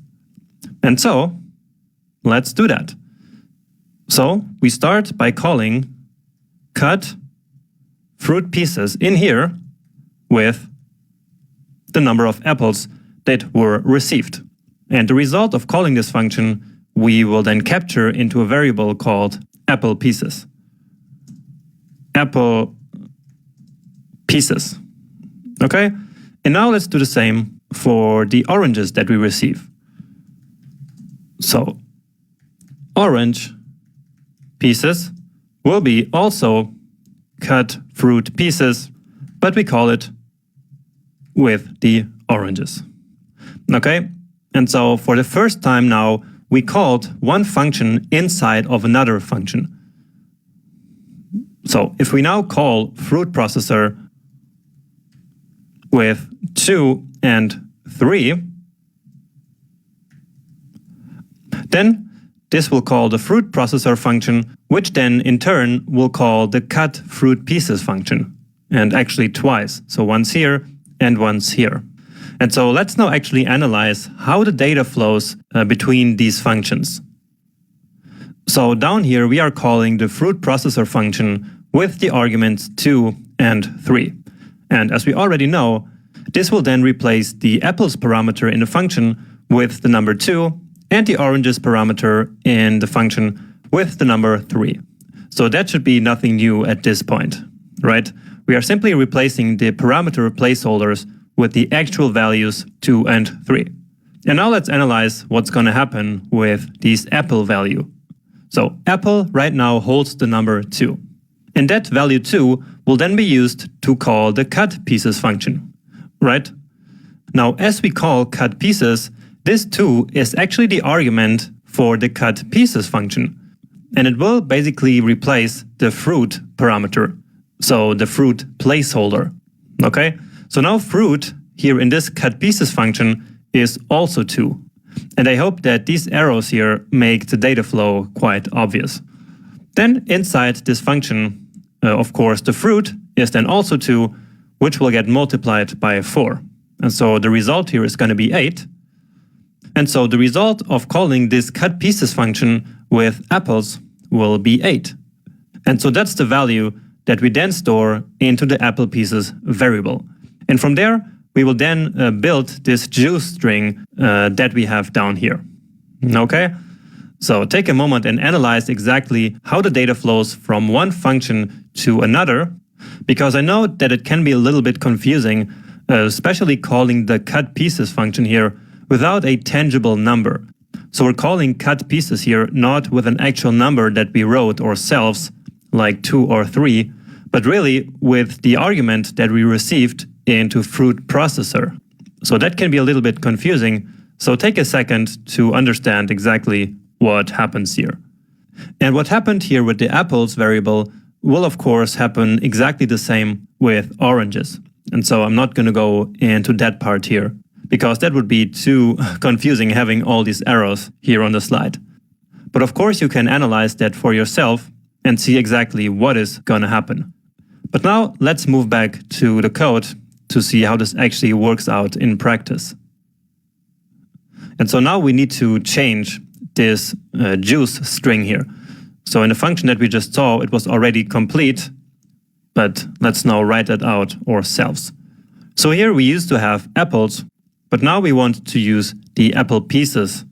And so, let's do that. So, we start by calling cut fruit pieces in here with the number of apples that were received. And the result of calling this function, we will then capture into a variable called apple pieces. Apple pieces. Okay? And now let's do the same for the oranges that we receive. So, orange pieces will be also cut fruit pieces, but we call it with the oranges. Okay? And so for the first time now, we called one function inside of another function. So if we now call fruit processor with 2 and 3, then this will call the fruit processor function, which then in turn will call the cut fruit pieces function. And actually twice, so once here and once here. And so let's now actually analyze how the data flows between these functions. So down here we are calling the fruit processor function with the arguments 2 and 3. And as we already know, this will then replace the apples parameter in the function with the number 2 and the oranges parameter in the function with the number 3. So that should be nothing new at this point, right? We are simply replacing the parameter placeholders with the actual values 2 and 3. And now let's analyze what's going to happen with these apple value. So apple right now holds the number 2. And that value 2 will then be used to call the cut pieces function, right? Now as we call cut pieces, this 2 is actually the argument for the cut pieces function. And it will basically replace the fruit parameter. so the fruit placeholder. Okay, so now fruit here in this cut pieces function is also 2. And I hope that these arrows here make the data flow quite obvious. Then inside this function, of course, the fruit is then also 2, which will get multiplied by 4. And so the result here is going to be 8. And so the result of calling this cut pieces function with apples will be 8. And so that's the value that we then store into the apple pieces variable. And from there, we will then build this juice string that we have down here. Okay? So take a moment and analyze exactly how the data flows from one function to another, because I know that it can be a little bit confusing, especially calling the cut pieces function here without a tangible number. So we're calling cut pieces here not with an actual number that we wrote ourselves, like 2 or 3, but really with the argument that we received into fruit processor. So that can be a little bit confusing. So take a second to understand exactly what happens here. And what happened here with the apples variable will of course happen exactly the same with oranges. And so I'm not going to go into that part here, because that would be too confusing having all these arrows here on the slide. But of course you can analyze that for yourself and see exactly what is going to happen. But now let's move back to the code to see how this actually works out in practice. And so now we need to change this juice string here. So in the function that we just saw, it was already complete, but let's now write that out ourselves. So here we used to have apples, but now we want to use the apple pieces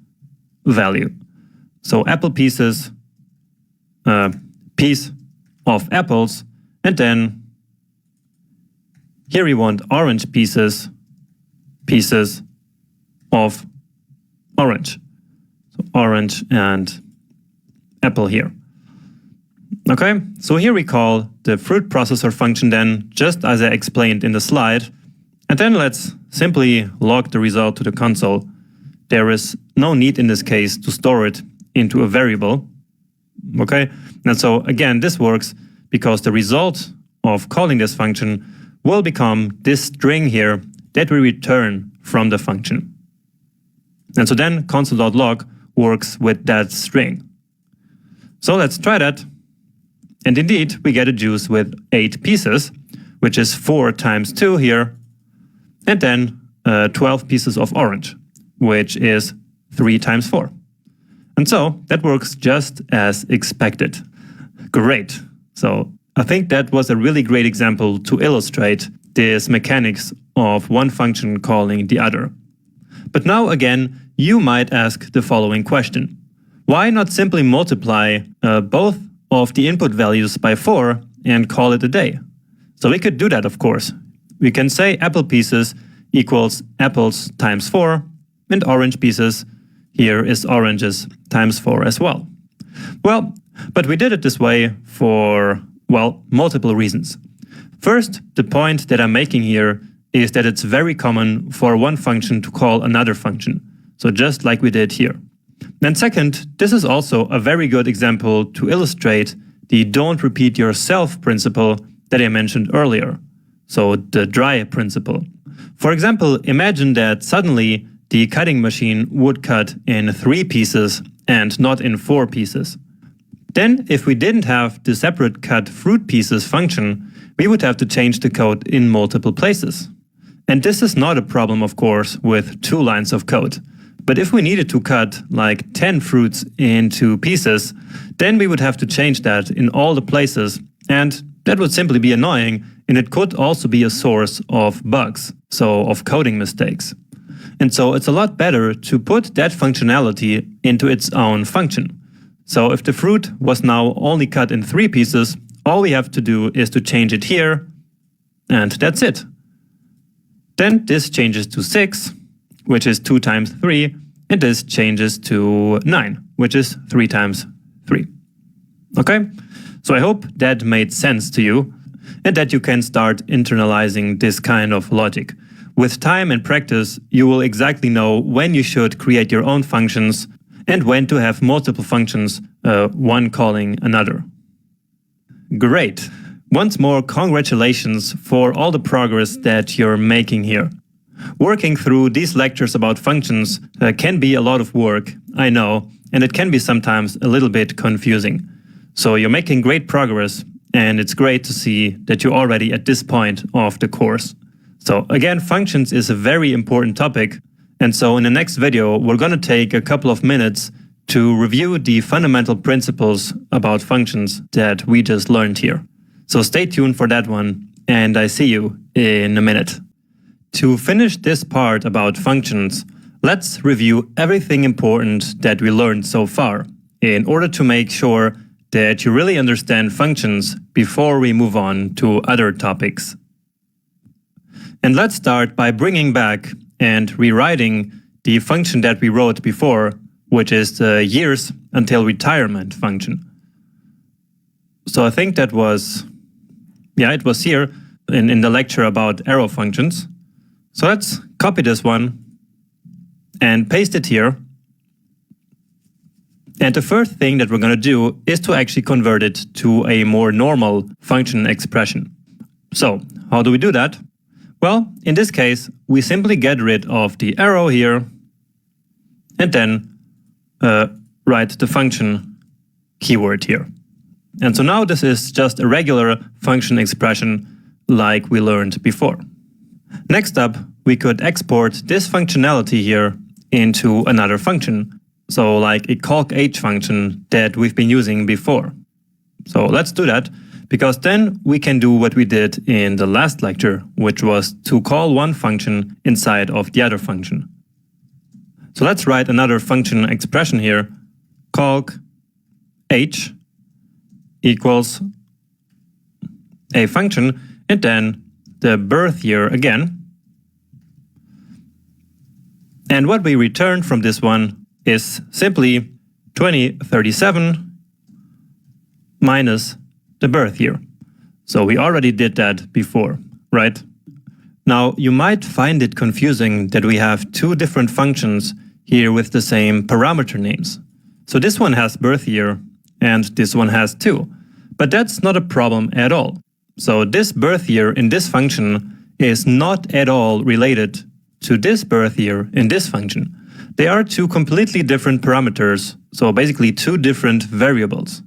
value. So apple pieces, piece of apples, and then here we want orange pieces, pieces of orange. So orange and apple here. Okay, so here we call the fruit processor function then, just as I explained in the slide. And then let's simply log the result to the console. There is no need in this case to store it into a variable. Okay, and so again, this works because the result of calling this function will become this string here that we return from the function. And so then console.log works with that string. So let's try that. And indeed, we get a juice with 8 pieces, which is 4 times 2 here, and then 12 pieces of orange, which is 3 times 4. And so that works just as expected. Great. So I think that was a really great example to illustrate this mechanics of one function calling the other. But now again, you might ask the following question. Why not simply multiply both of the input values by 4 and call it a day? So we could do that, of course. We can say apple pieces equals apples times 4, and orange pieces here is oranges times 4 as well. Well, but we did it this way for, well, multiple reasons. First, the point that I'm making here is that it's very common for one function to call another function. So just like we did here. And second, this is also a very good example to illustrate the don't repeat yourself principle that I mentioned earlier. So the dry principle. For example, imagine that suddenly the cutting machine would cut in 3 pieces and not in 4 pieces. Then, if we didn't have the separate cut fruit pieces function, we would have to change the code in multiple places. And this is not a problem, of course, with 2 lines of code. But if we needed to cut like 10 fruits into pieces, then we would have to change that in all the places, and that would simply be annoying, and it could also be a source of bugs, so of coding mistakes. And so it's a lot better to put that functionality into its own function. So if the fruit was now only cut in 3 pieces, all we have to do is to change it here, and that's it. Then this changes to 6, which is 2 times 3, and this changes to 9, which is 3 times 3. Okay? So I hope that made sense to you, and that you can start internalizing this kind of logic. With time and practice, you will exactly know when you should create your own functions and when to have multiple functions, one calling another. Great. Once more, congratulations for all the progress that you're making here. Working through these lectures about functions can be a lot of work, I know, and it can be sometimes a little bit confusing. So you're making great progress, and it's great to see that you're already at this point of the course. So again, functions is a very important topic, and so in the next video we're going to take a couple of minutes to review the fundamental principles about functions that we just learned here. So stay tuned for that one, and I see you in a minute. To finish this part about functions, let's review everything important that we learned so far, in order to make sure that you really understand functions before we move on to other topics. And let's start by bringing back and rewriting the function that we wrote before, which is the years until retirement function. So I think that was, it was here in the lecture about arrow functions. So let's copy this one and paste it here. And the first thing that we're going to do is to actually convert it to a more normal function expression. So how do we do that? Well, in this case, we simply get rid of the arrow here and then write the function keyword here. And so now this is just a regular function expression like we learned before. Next up, we could export this functionality here into another function. So like a calc_h function that we've been using before. So let's do that, because then we can do what we did in the last lecture, which was to call one function inside of the other function. So let's write another function expression here, calc_h equals a function, and then the birth year again. And what we return from this one is simply 2037 minus the birth year. So we already did that before, right? Now you might find it confusing that we have two different functions here with the same parameter names. So this one has birth year and this one has 2. But that's not a problem at all. So this birth year in this function is not at all related to this birth year in this function. They are two completely different parameters, so basically two different variables.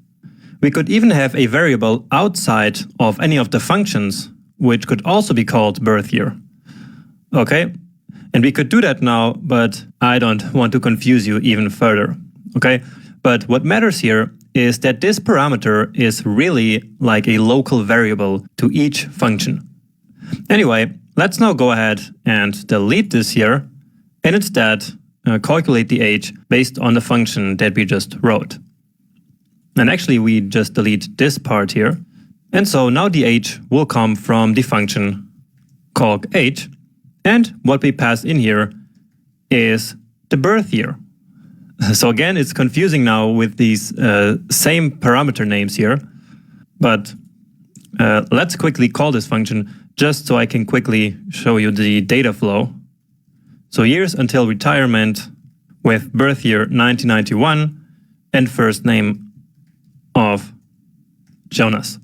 We could even have a variable outside of any of the functions, which could also be called birth year. Okay? And we could do that now, but I don't want to confuse you even further. Okay? But what matters here is that this parameter is really like a local variable to each function. Anyway, let's now go ahead and delete this here, and instead calculate the age based on the function that we just wrote. And actually we just delete this part here. And so now the age will come from the function calc_h, and what we pass in here is the birth year. So again, it's confusing now with these same parameter names here, but let's quickly call this function just so I can quickly show you the data flow. So years until retirement with birth year 1991 and first name of Jonas.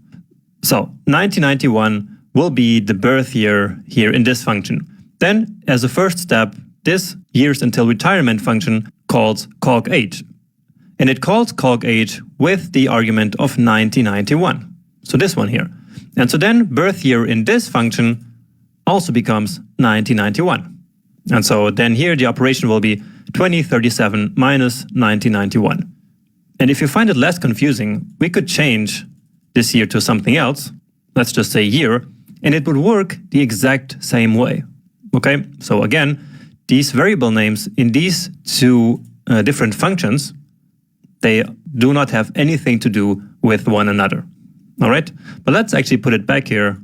So 1991 will be the birth year here in this function. Then, as a first step, this years until retirement function calls calc_h. And it calls calc_h with the argument of 1991. So this one here. And so then birth year in this function also becomes 1991. And so then here the operation will be 2037 minus 1991. And if you find it less confusing, we could change this year to something else. Let's just say year, and it would work the exact same way. Okay, so again, these variable names in these two different functions, they do not have anything to do with one another. All right, but let's actually put it back here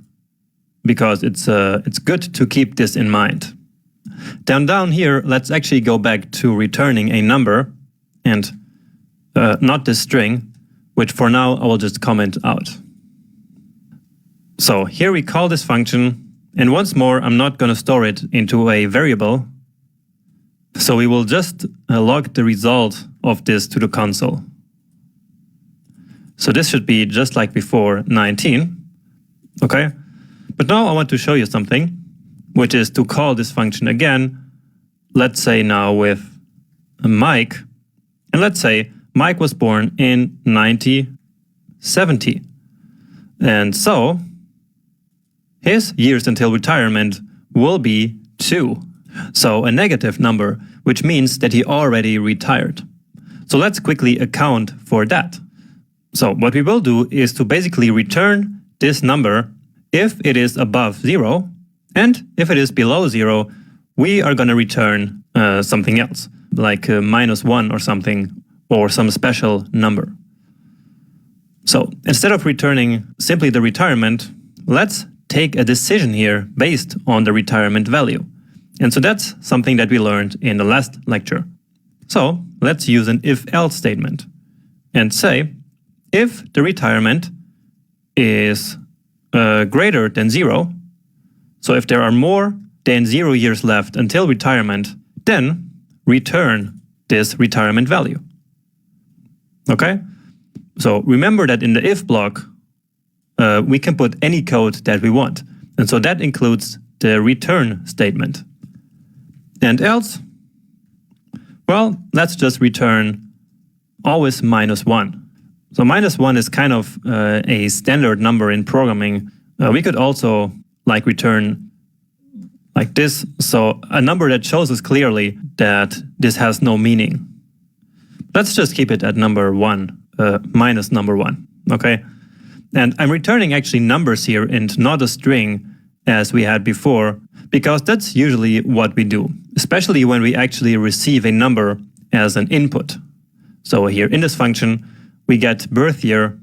because it's good to keep this in mind. Down here, let's actually go back to returning a number and not this string, which for now I will just comment out. So here we call this function, and once more, I'm not going to store it into a variable. So we will just log the result of this to the console. So this should be just like before, 19. Okay? But now I want to show you something, which is to call this function again. Let's say now with Mike, and let's say Mike was born in 1970. And so his years until retirement will be 2. So a negative number, which means that he already retired. So let's quickly account for that. So what we will do is to basically return this number if it is above 0, and if it is below 0, we are going to return something else, like -1 or something, or some special number. So instead of returning simply the retirement, let's take a decision here based on the retirement value. And so that's something that we learned in the last lecture. So let's use an if-else statement and say, if the retirement is greater than 0, so if there are more than 0 years left until retirement, then return this retirement value. Okay? So remember that in the if block, we can put any code that we want. And so that includes the return statement. And else, well, let's just return always -1. So -1 is kind of a standard number in programming. We could also like return like this. So a number that shows us clearly that this has no meaning. Let's just keep it at number 1, minus number 1, okay? And I'm returning actually numbers here and not a string as we had before, because that's usually what we do, especially when we actually receive a number as an input. So here in this function, we get birth year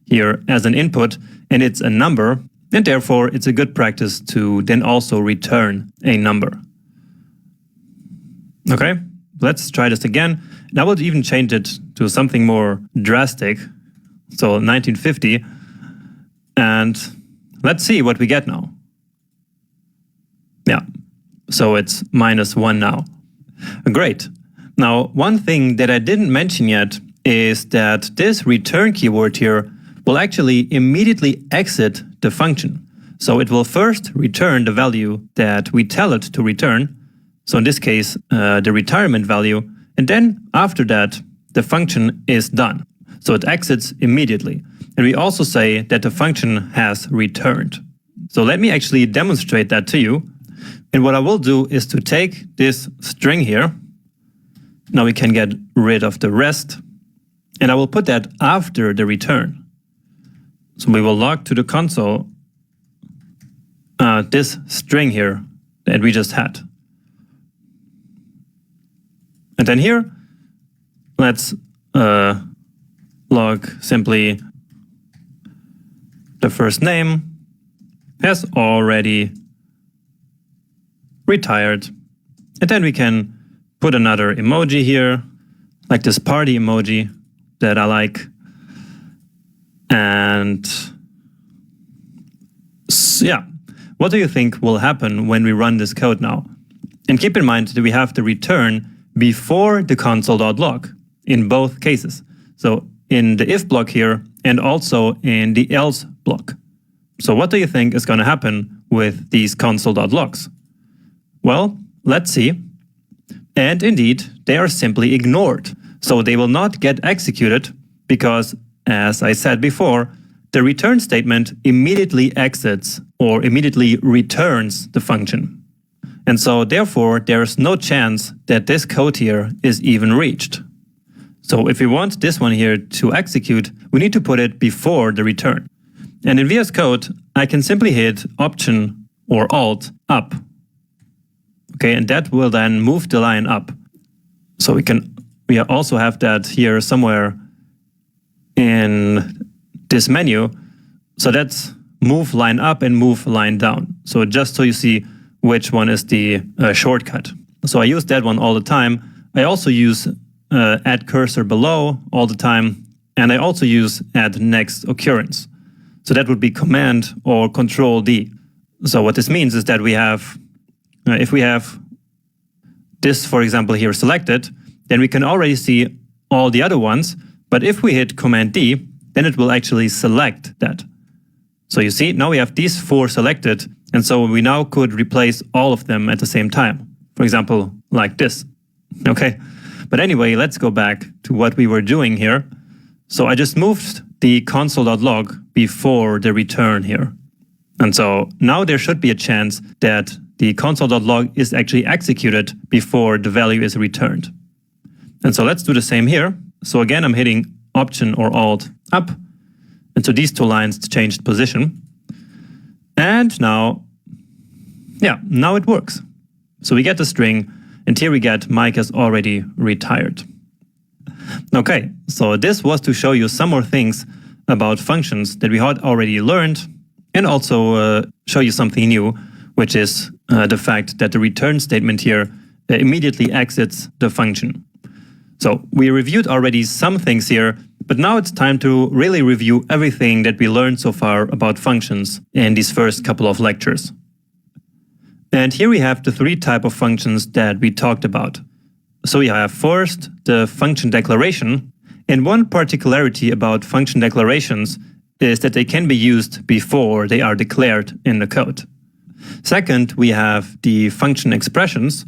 here as an input, and it's a number, and therefore it's a good practice to then also return a number. Okay, let's try this again. And I will even change it to something more drastic, so 1950, and let's see what we get now. Yeah, so it's -1 now. Great. Now, one thing that I didn't mention yet is that this return keyword here will actually immediately exit the function. So it will first return the value that we tell it to return. So in this case, the retirement value. And then after that, the function is done. So it exits immediately. And we also say that the function has returned. So let me actually demonstrate that to you. And what I will do is to take this string here. Now we can get rid of the rest. And I will put that after the return. So we will log to the console this string here that we just had. And then here, let's log simply the first name has already retired. And then we can put another emoji here, like this party emoji that I like. And yeah, what do you think will happen when we run this code now? And keep in mind that we have the return before the console.log in both cases. So in the if block here and also in the else block. So what do you think is going to happen with these console.logs? Well, let's see. And indeed, they are simply ignored. So they will not get executed because, as I said before, the return statement immediately exits or immediately returns the function. And so therefore, there's no chance that this code here is even reached. So if we want this one here to execute, we need to put it before the return. And in VS Code, I can simply hit Option or Alt up. Okay, and that will then move the line up. So we also have that here somewhere in this menu. So that's move line up and move line down. So just so you see which one is the shortcut. So I use that one all the time. I also use add cursor below all the time. And I also use add next occurrence. So that would be Command or Control D. So what this means is that we have, if we have this, for example, here selected, then we can already see all the other ones. But if we hit Command D, then it will actually select that. So you see, now we have these 4 selected, and so we now could replace all of them at the same time. For example, like this. Okay, but anyway, let's go back to what we were doing here. So I just moved the console.log before the return here. And so now there should be a chance that the console.log is actually executed before the value is returned. And so let's do the same here. So again, I'm hitting Option or Alt up. And so these 2 lines changed position. And now, now it works. So we get the string, and here we get Mike has already retired. Okay, so this was to show you some more things about functions that we had already learned, and also show you something new, which is the fact that the return statement here immediately exits the function. So we reviewed already some things here, but now it's time to really review everything that we learned so far about functions in these first couple of lectures. And here we have the 3 types of functions that we talked about. So we have first the function declaration, and one particularity about function declarations is that they can be used before they are declared in the code. Second, we have the function expressions,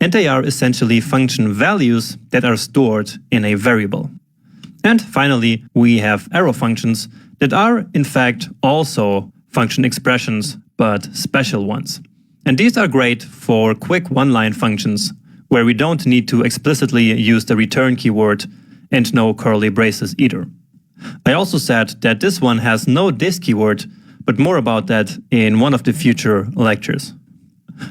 and they are essentially function values that are stored in a variable. And finally, we have arrow functions that are in fact also function expressions, but special ones. And these are great for quick one-line functions where we don't need to explicitly use the return keyword and no curly braces either. I also said that this one has no this keyword, but more about that in one of the future lectures.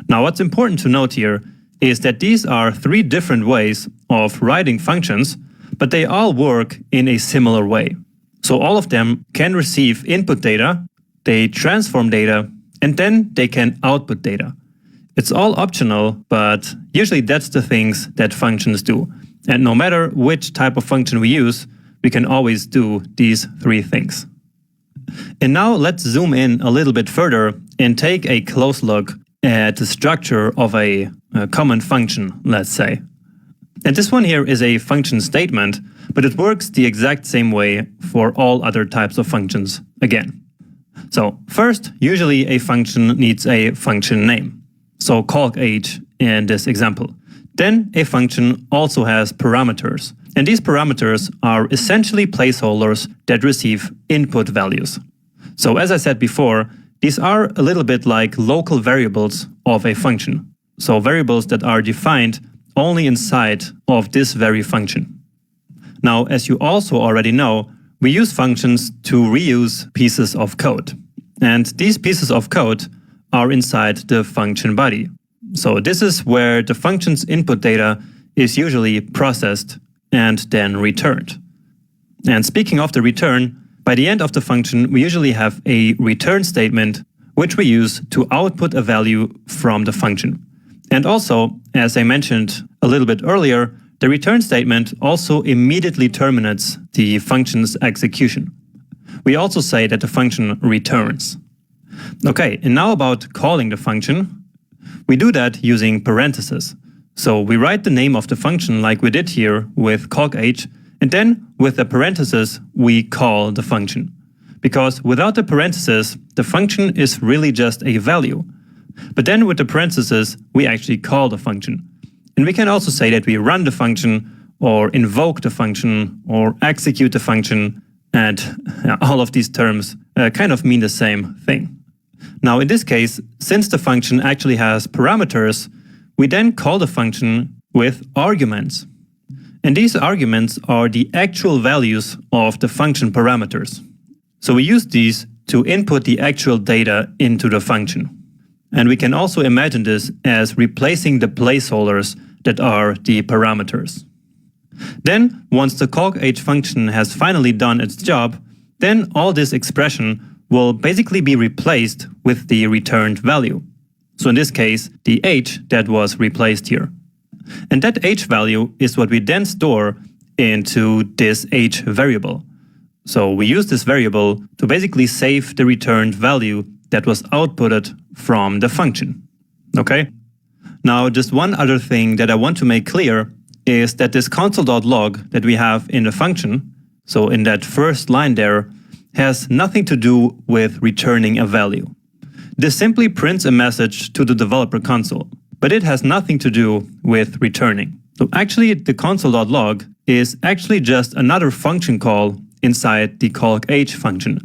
Now, what's important to note here is that these are 3 different ways of writing functions, but they all work in a similar way. So all of them can receive input data, they transform data, and then they can output data. It's all optional, but usually that's the things that functions do. And no matter which type of function we use, we can always do these 3 things. And now let's zoom in a little bit further and take a close look at the structure of a common function, let's say. And this one here is a function statement, but it works the exact same way for all other types of functions again. So first, usually a function needs a function name. So calc age in this example. Then a function also has parameters. And these parameters are essentially placeholders that receive input values. So as I said before, these are a little bit like local variables of a function. So variables that are defined only inside of this very function. Now, as you also already know, we use functions to reuse pieces of code. And these pieces of code are inside the function body. So this is where the function's input data is usually processed and then returned. And speaking of the return, by the end of the function, we usually have a return statement which we use to output a value from the function. And also, as I mentioned a little bit earlier, the return statement also immediately terminates the function's execution. We also say that the function returns. Okay, and now about calling the function. We do that using parentheses. So we write the name of the function like we did here with calc_age, and then with the parentheses, we call the function. Because without the parentheses, the function is really just a value. But then with the parentheses, we actually call the function. And we can also say that we run the function, or invoke the function, or execute the function, and all of these terms kind of mean the same thing. Now in this case, since the function actually has parameters, we then call the function with arguments. And these arguments are the actual values of the function parameters. So we use these to input the actual data into the function. And we can also imagine this as replacing the placeholders that are the parameters. Then, once the calc_age function has finally done its job, then all this expression will basically be replaced with the returned value. So in this case, the age that was replaced here. And that age value is what we then store into this age variable. So we use this variable to basically save the returned value that was outputted from the function. Okay? Now, just one other thing that I want to make clear is that this console.log that we have in the function, so in that first line there, has nothing to do with returning a value. This simply prints a message to the developer console, but it has nothing to do with returning. So actually, the console.log is actually just another function call inside the calc_h function,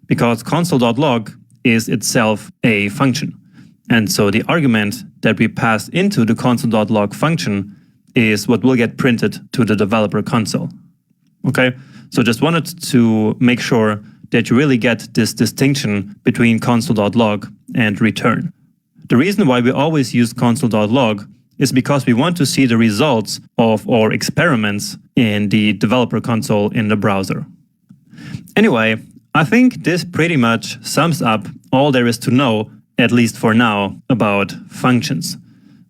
because console.log is itself a function. And so the argument that we pass into the console.log function is what will get printed to the developer console. Okay, so just wanted to make sure that you really get this distinction between console.log and return. The reason why we always use console.log is because we want to see the results of our experiments in the developer console in the browser. Anyway, I think this pretty much sums up all there is to know, at least for now, about functions.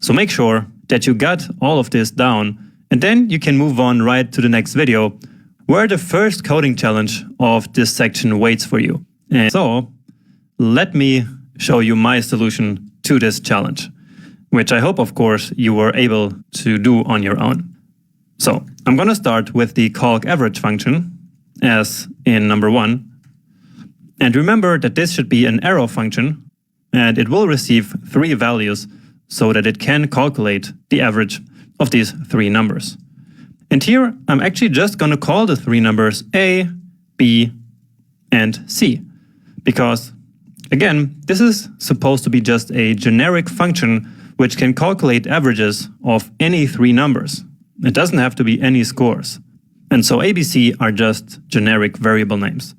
So make sure that you got all of this down, and then you can move on right to the next video, where the first coding challenge of this section waits for you. And so let me show you my solution to this challenge, which I hope, of course, you were able to do on your own. So I'm going to start with the calc_average function, as in number 1. And remember that this should be an arrow function, and it will receive 3 values so that it can calculate the average of these 3 numbers. And here I'm actually just going to call the 3 numbers A, B, and C, because again, this is supposed to be just a generic function which can calculate averages of any 3 numbers. It doesn't have to be any scores. And so ABC are just generic variable names.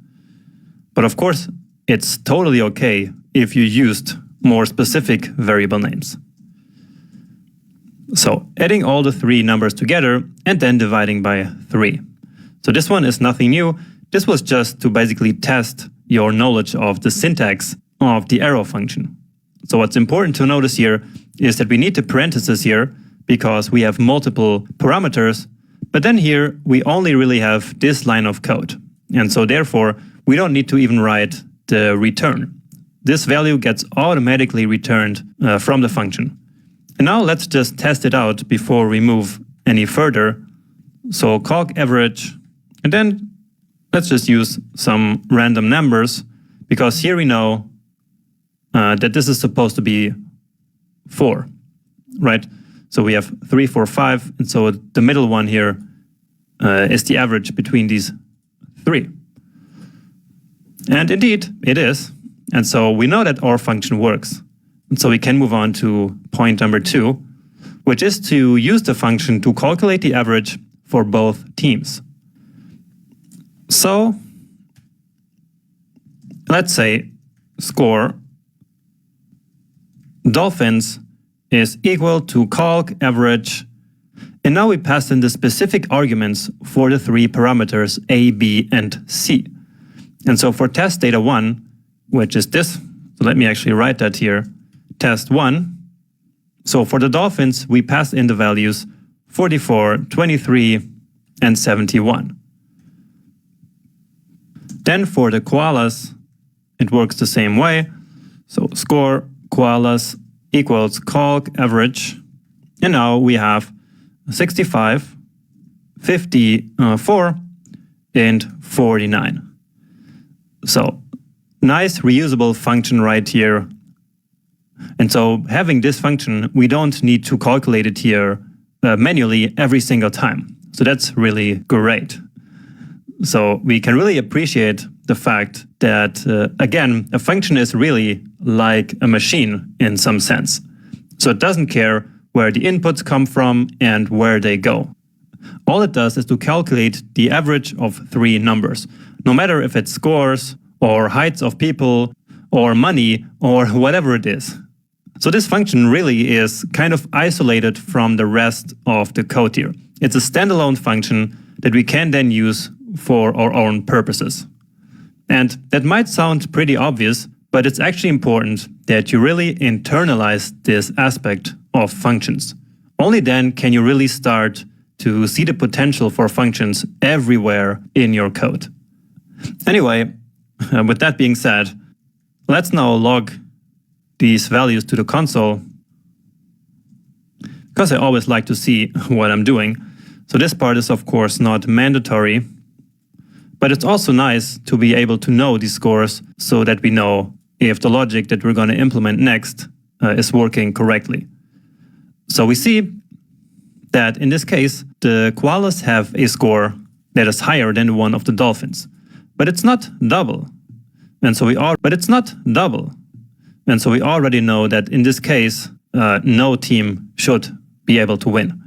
But of course, it's totally okay if you used more specific variable names. So adding all the 3 numbers together and then dividing by 3. So this one is nothing new. This was just to basically test your knowledge of the syntax of the arrow function. So what's important to notice here is that we need the parentheses here because we have multiple parameters, but then here we only really have this line of code. And so therefore, we don't need to even write the return. This value gets automatically returned from the function. And now let's just test it out before we move any further. So calc_average, and then let's just use some random numbers, because here we know that this is supposed to be 4, right? So we have 3, 4, 5, and so the middle one here is the average between these 3. And indeed, it is. And so we know that our function works. And so we can move on to point number 2, which is to use the function to calculate the average for both teams. So let's say score Dolphins is equal to calc_average. And now we pass in the specific arguments for the 3 parameters A, B, and C. And so for test data 1, which is this, so let me actually write that here, test 1. So for the Dolphins, we pass in the values 44, 23, and 71. Then for the koalas, it works the same way. So score koalas equals calc_average. And now we have 65, 54, and 49. So nice reusable function right here. And so having this function, we don't need to calculate it here manually every single time. So that's really great. So we can really appreciate the fact that, again, a function is really like a machine in some sense. So it doesn't care where the inputs come from and where they go. All it does is to calculate the average of 3 numbers, no matter if it's scores or heights of people or money or whatever it is. So this function really is kind of isolated from the rest of the code here. It's a standalone function that we can then use for our own purposes. And that might sound pretty obvious, but it's actually important that you really internalize this aspect of functions. Only then can you really start to see the potential for functions everywhere in your code. Anyway, with that being said, let's now log these values to the console, because I always like to see what I'm doing. So this part is of course not mandatory, But it's also nice to be able to know these scores so that we know if the logic that we're going to implement next is working correctly. So we see that in this case, the koalas have a score that is higher than the one of the dolphins, but it's not double. And so we already know that in this case, no team should be able to win.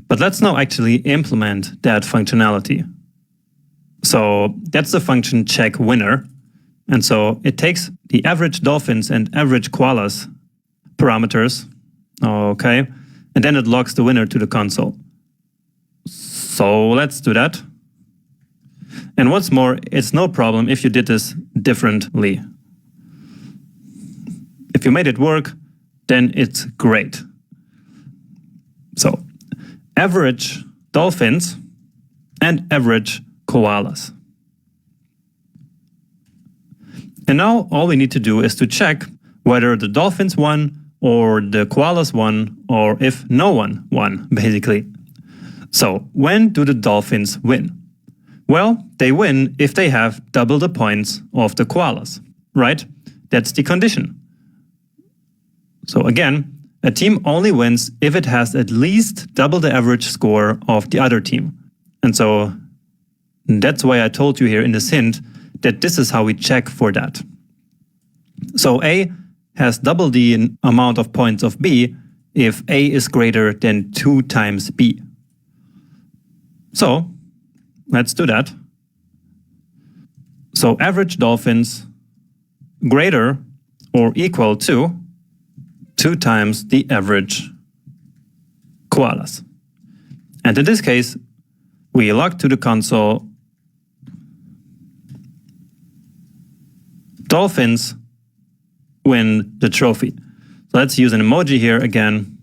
But let's now actually implement that functionality. So that's the function check winner. And so it takes the average dolphins and average koalas parameters. Okay. And then it logs the winner to the console. So let's do that. And what's more, it's no problem if you did this differently. If you made it work, then it's great. So average dolphins and average koalas. And now all we need to do is to check whether the dolphins won or the koalas won, or if no one won, basically. So when do the dolphins win? Well, they win if they have double the points of the koalas, right? That's the condition. So again, a team only wins if it has at least double the average score of the other team. And so that's why I told you here in this hint that this is how we check for that. So A has double the amount of points of B if A is greater than 2 times B. So let's do that. So average dolphins greater or equal to 2 times the average koalas. And in this case, we log to the console dolphins win the trophy. So let's use an emoji here again,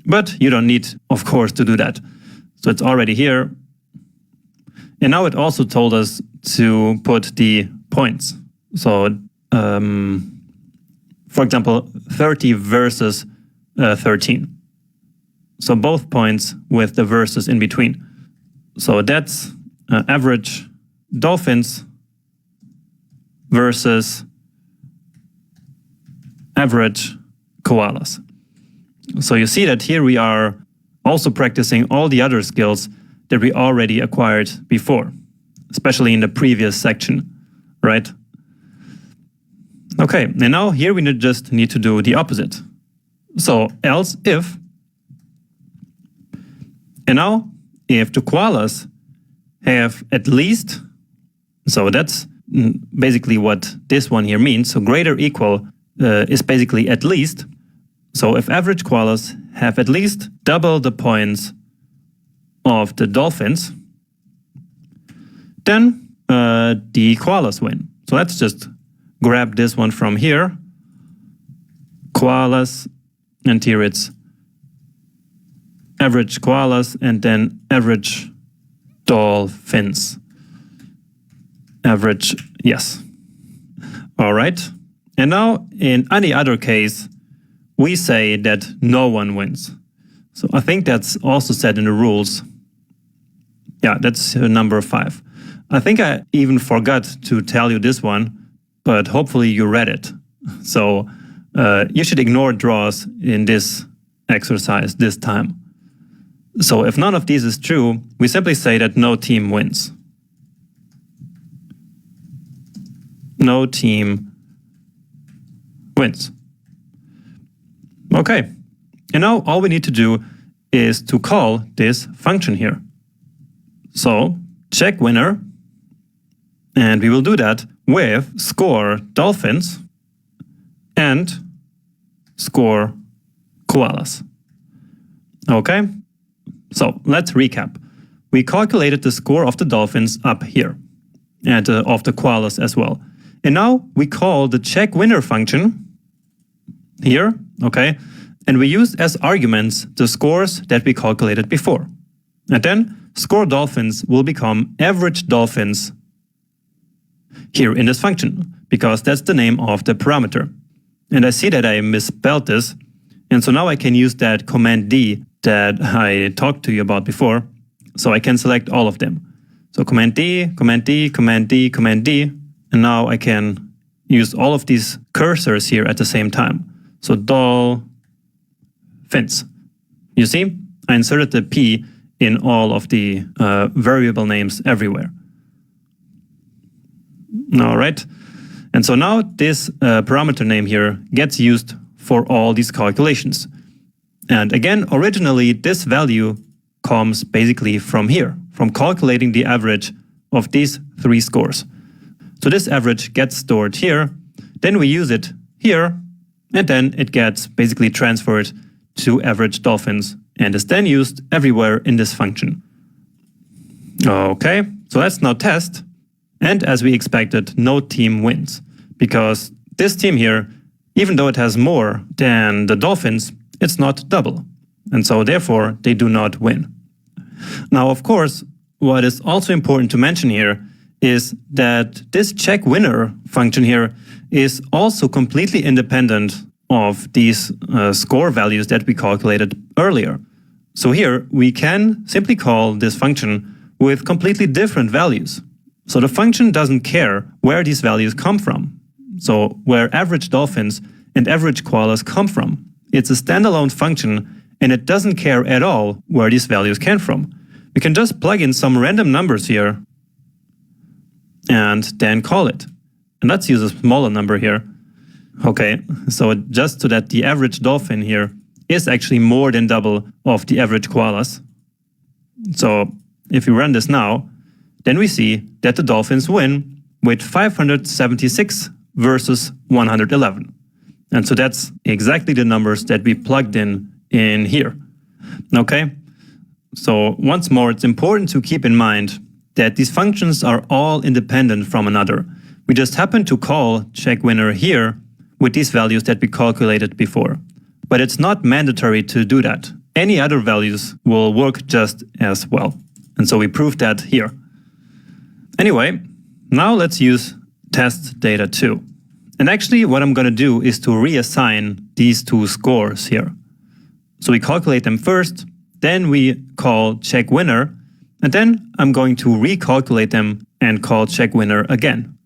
but you don't need, of course, to do that. So it's already here. And now it also told us to put the points. So, for example, 30 versus 13. So both points with the verses in between. So that's average dolphins versus average koalas. So you see that here we are also practicing all the other skills that we already acquired before, especially in the previous section, right? Okay, and now here we just need to do the opposite. So else if, and now if the koalas have at least, so that's basically what this one here means. So greater equal is basically at least. So if average koalas have at least double the points of the dolphins, then the koalas win. So let's just grab this one from here. Koalas, and here it's average koalas and then average dolphins. Average, yes. All right. And now in any other case, we say that no one wins. So I think that's also said in the rules. Yeah, that's number 5. I think I even forgot to tell you this one, but hopefully you read it. So you should ignore draws in this exercise this time. So if none of these is true, we simply say that no team wins. No team wins. Okay, and now all we need to do is to call this function here. So check winner, and we will do that with score dolphins and score koalas. Okay, so let's recap. We calculated the score of the dolphins up here and of the koalas as well. And now we call the check winner function here, okay? And we use as arguments the scores that we calculated before. And then score dolphins will become average dolphins here in this function, because that's the name of the parameter. And I see that I misspelled this. And so now I can use that command D that I talked to you about before. So I can select all of them. So Command D, Command D, Command D, Command D, and now I can use all of these cursors here at the same time. So dolphins. You see, I inserted the P in all of the variable names everywhere. All right. And so now this parameter name here gets used for all these calculations. And again, originally this value comes basically from here, from calculating the average of these three scores. So this average gets stored here, then we use it here, and then it gets basically transferred to average dolphins and is then used everywhere in this function. Okay, so let's now test. And as we expected, no team wins, because this team here, even though it has more than the dolphins, it's not double. And so therefore, they do not win. Now, of course, what is also important to mention here is that this check winner function here is also completely independent of these score values that we calculated earlier. So here we can simply call this function with completely different values. So the function doesn't care where these values come from. So where average dolphins and average koalas come from. It's a standalone function and it doesn't care at all where these values came from. We can just plug in some random numbers here and then call it. And let's use a smaller number here. Okay, so just so that the average dolphin here is actually more than double of the average koalas. So if we run this now, then we see that the dolphins win with 576 versus 111. And so that's exactly the numbers that we plugged in here. Okay, so once more, it's important to keep in mind that these functions are all independent from another. We just happen to call check winner here with these values that we calculated before. But it's not mandatory to do that. Any other values will work just as well. And so we proved that here. Anyway, now let's use test data 2. And actually what I'm going to do is to reassign these two scores here. So we calculate them first, then we call check winner, and then I'm going to recalculate them and call check winner again.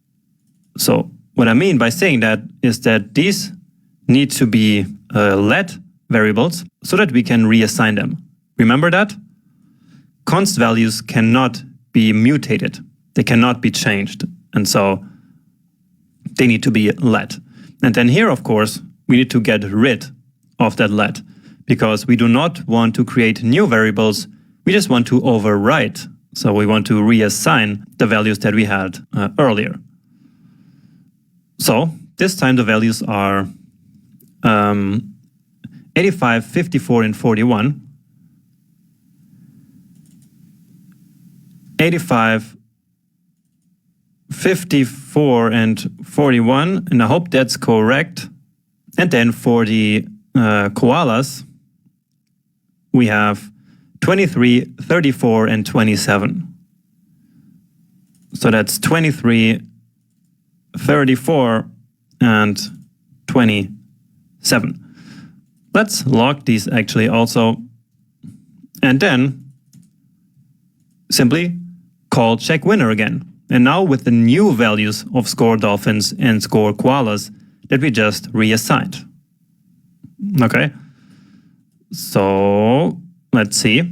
So what I mean by saying that is that these need to be let variables so that we can reassign them. Remember that? Const values cannot be mutated. They cannot be changed. And so they need to be let. And then here, of course, we need to get rid of that let because we do not want to create new variables. We just want to overwrite. So we want to reassign the values that we had earlier. So this time the values are 85, 54, and 41. 85, 54, and 41, and I hope that's correct. And then for the koalas, we have 23, 34, and 27. So that's 23, 34, and 27. Let's log these actually also, and then simply call check winner again. And now with the new values of score dolphins and score koalas that we just reassigned. Okay, so let's see.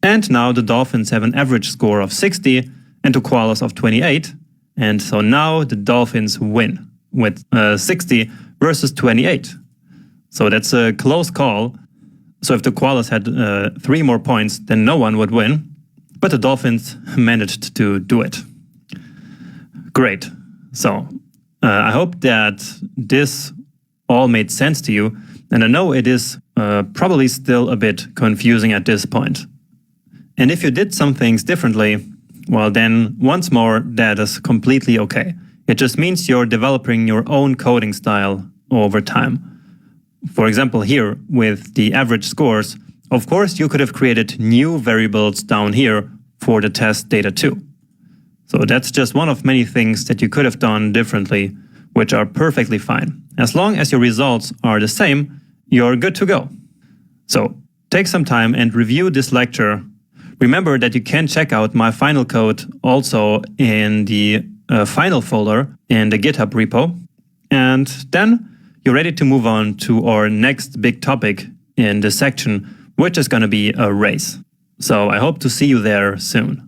And now the dolphins have an average score of 60 and the koalas of 28. And so now the dolphins win with 60 versus 28. So that's a close call. So if the koalas had 3 more points, then no one would win. But the dolphins managed to do it. Great. So I hope that this all made sense to you. And I know it is probably still a bit confusing at this point. And if you did some things differently, well then once more, that is completely okay. It just means you're developing your own coding style over time. For example, here with the average scores, of course, you could have created new variables down here for the test data too. So that's just one of many things that you could have done differently, which are perfectly fine. As long as your results are the same, you're good to go. So take some time and review this lecture. Remember that you can check out my final code also in the final folder in the GitHub repo. And then you're ready to move on to our next big topic in this section, which is going to be arrays. So I hope to see you there soon.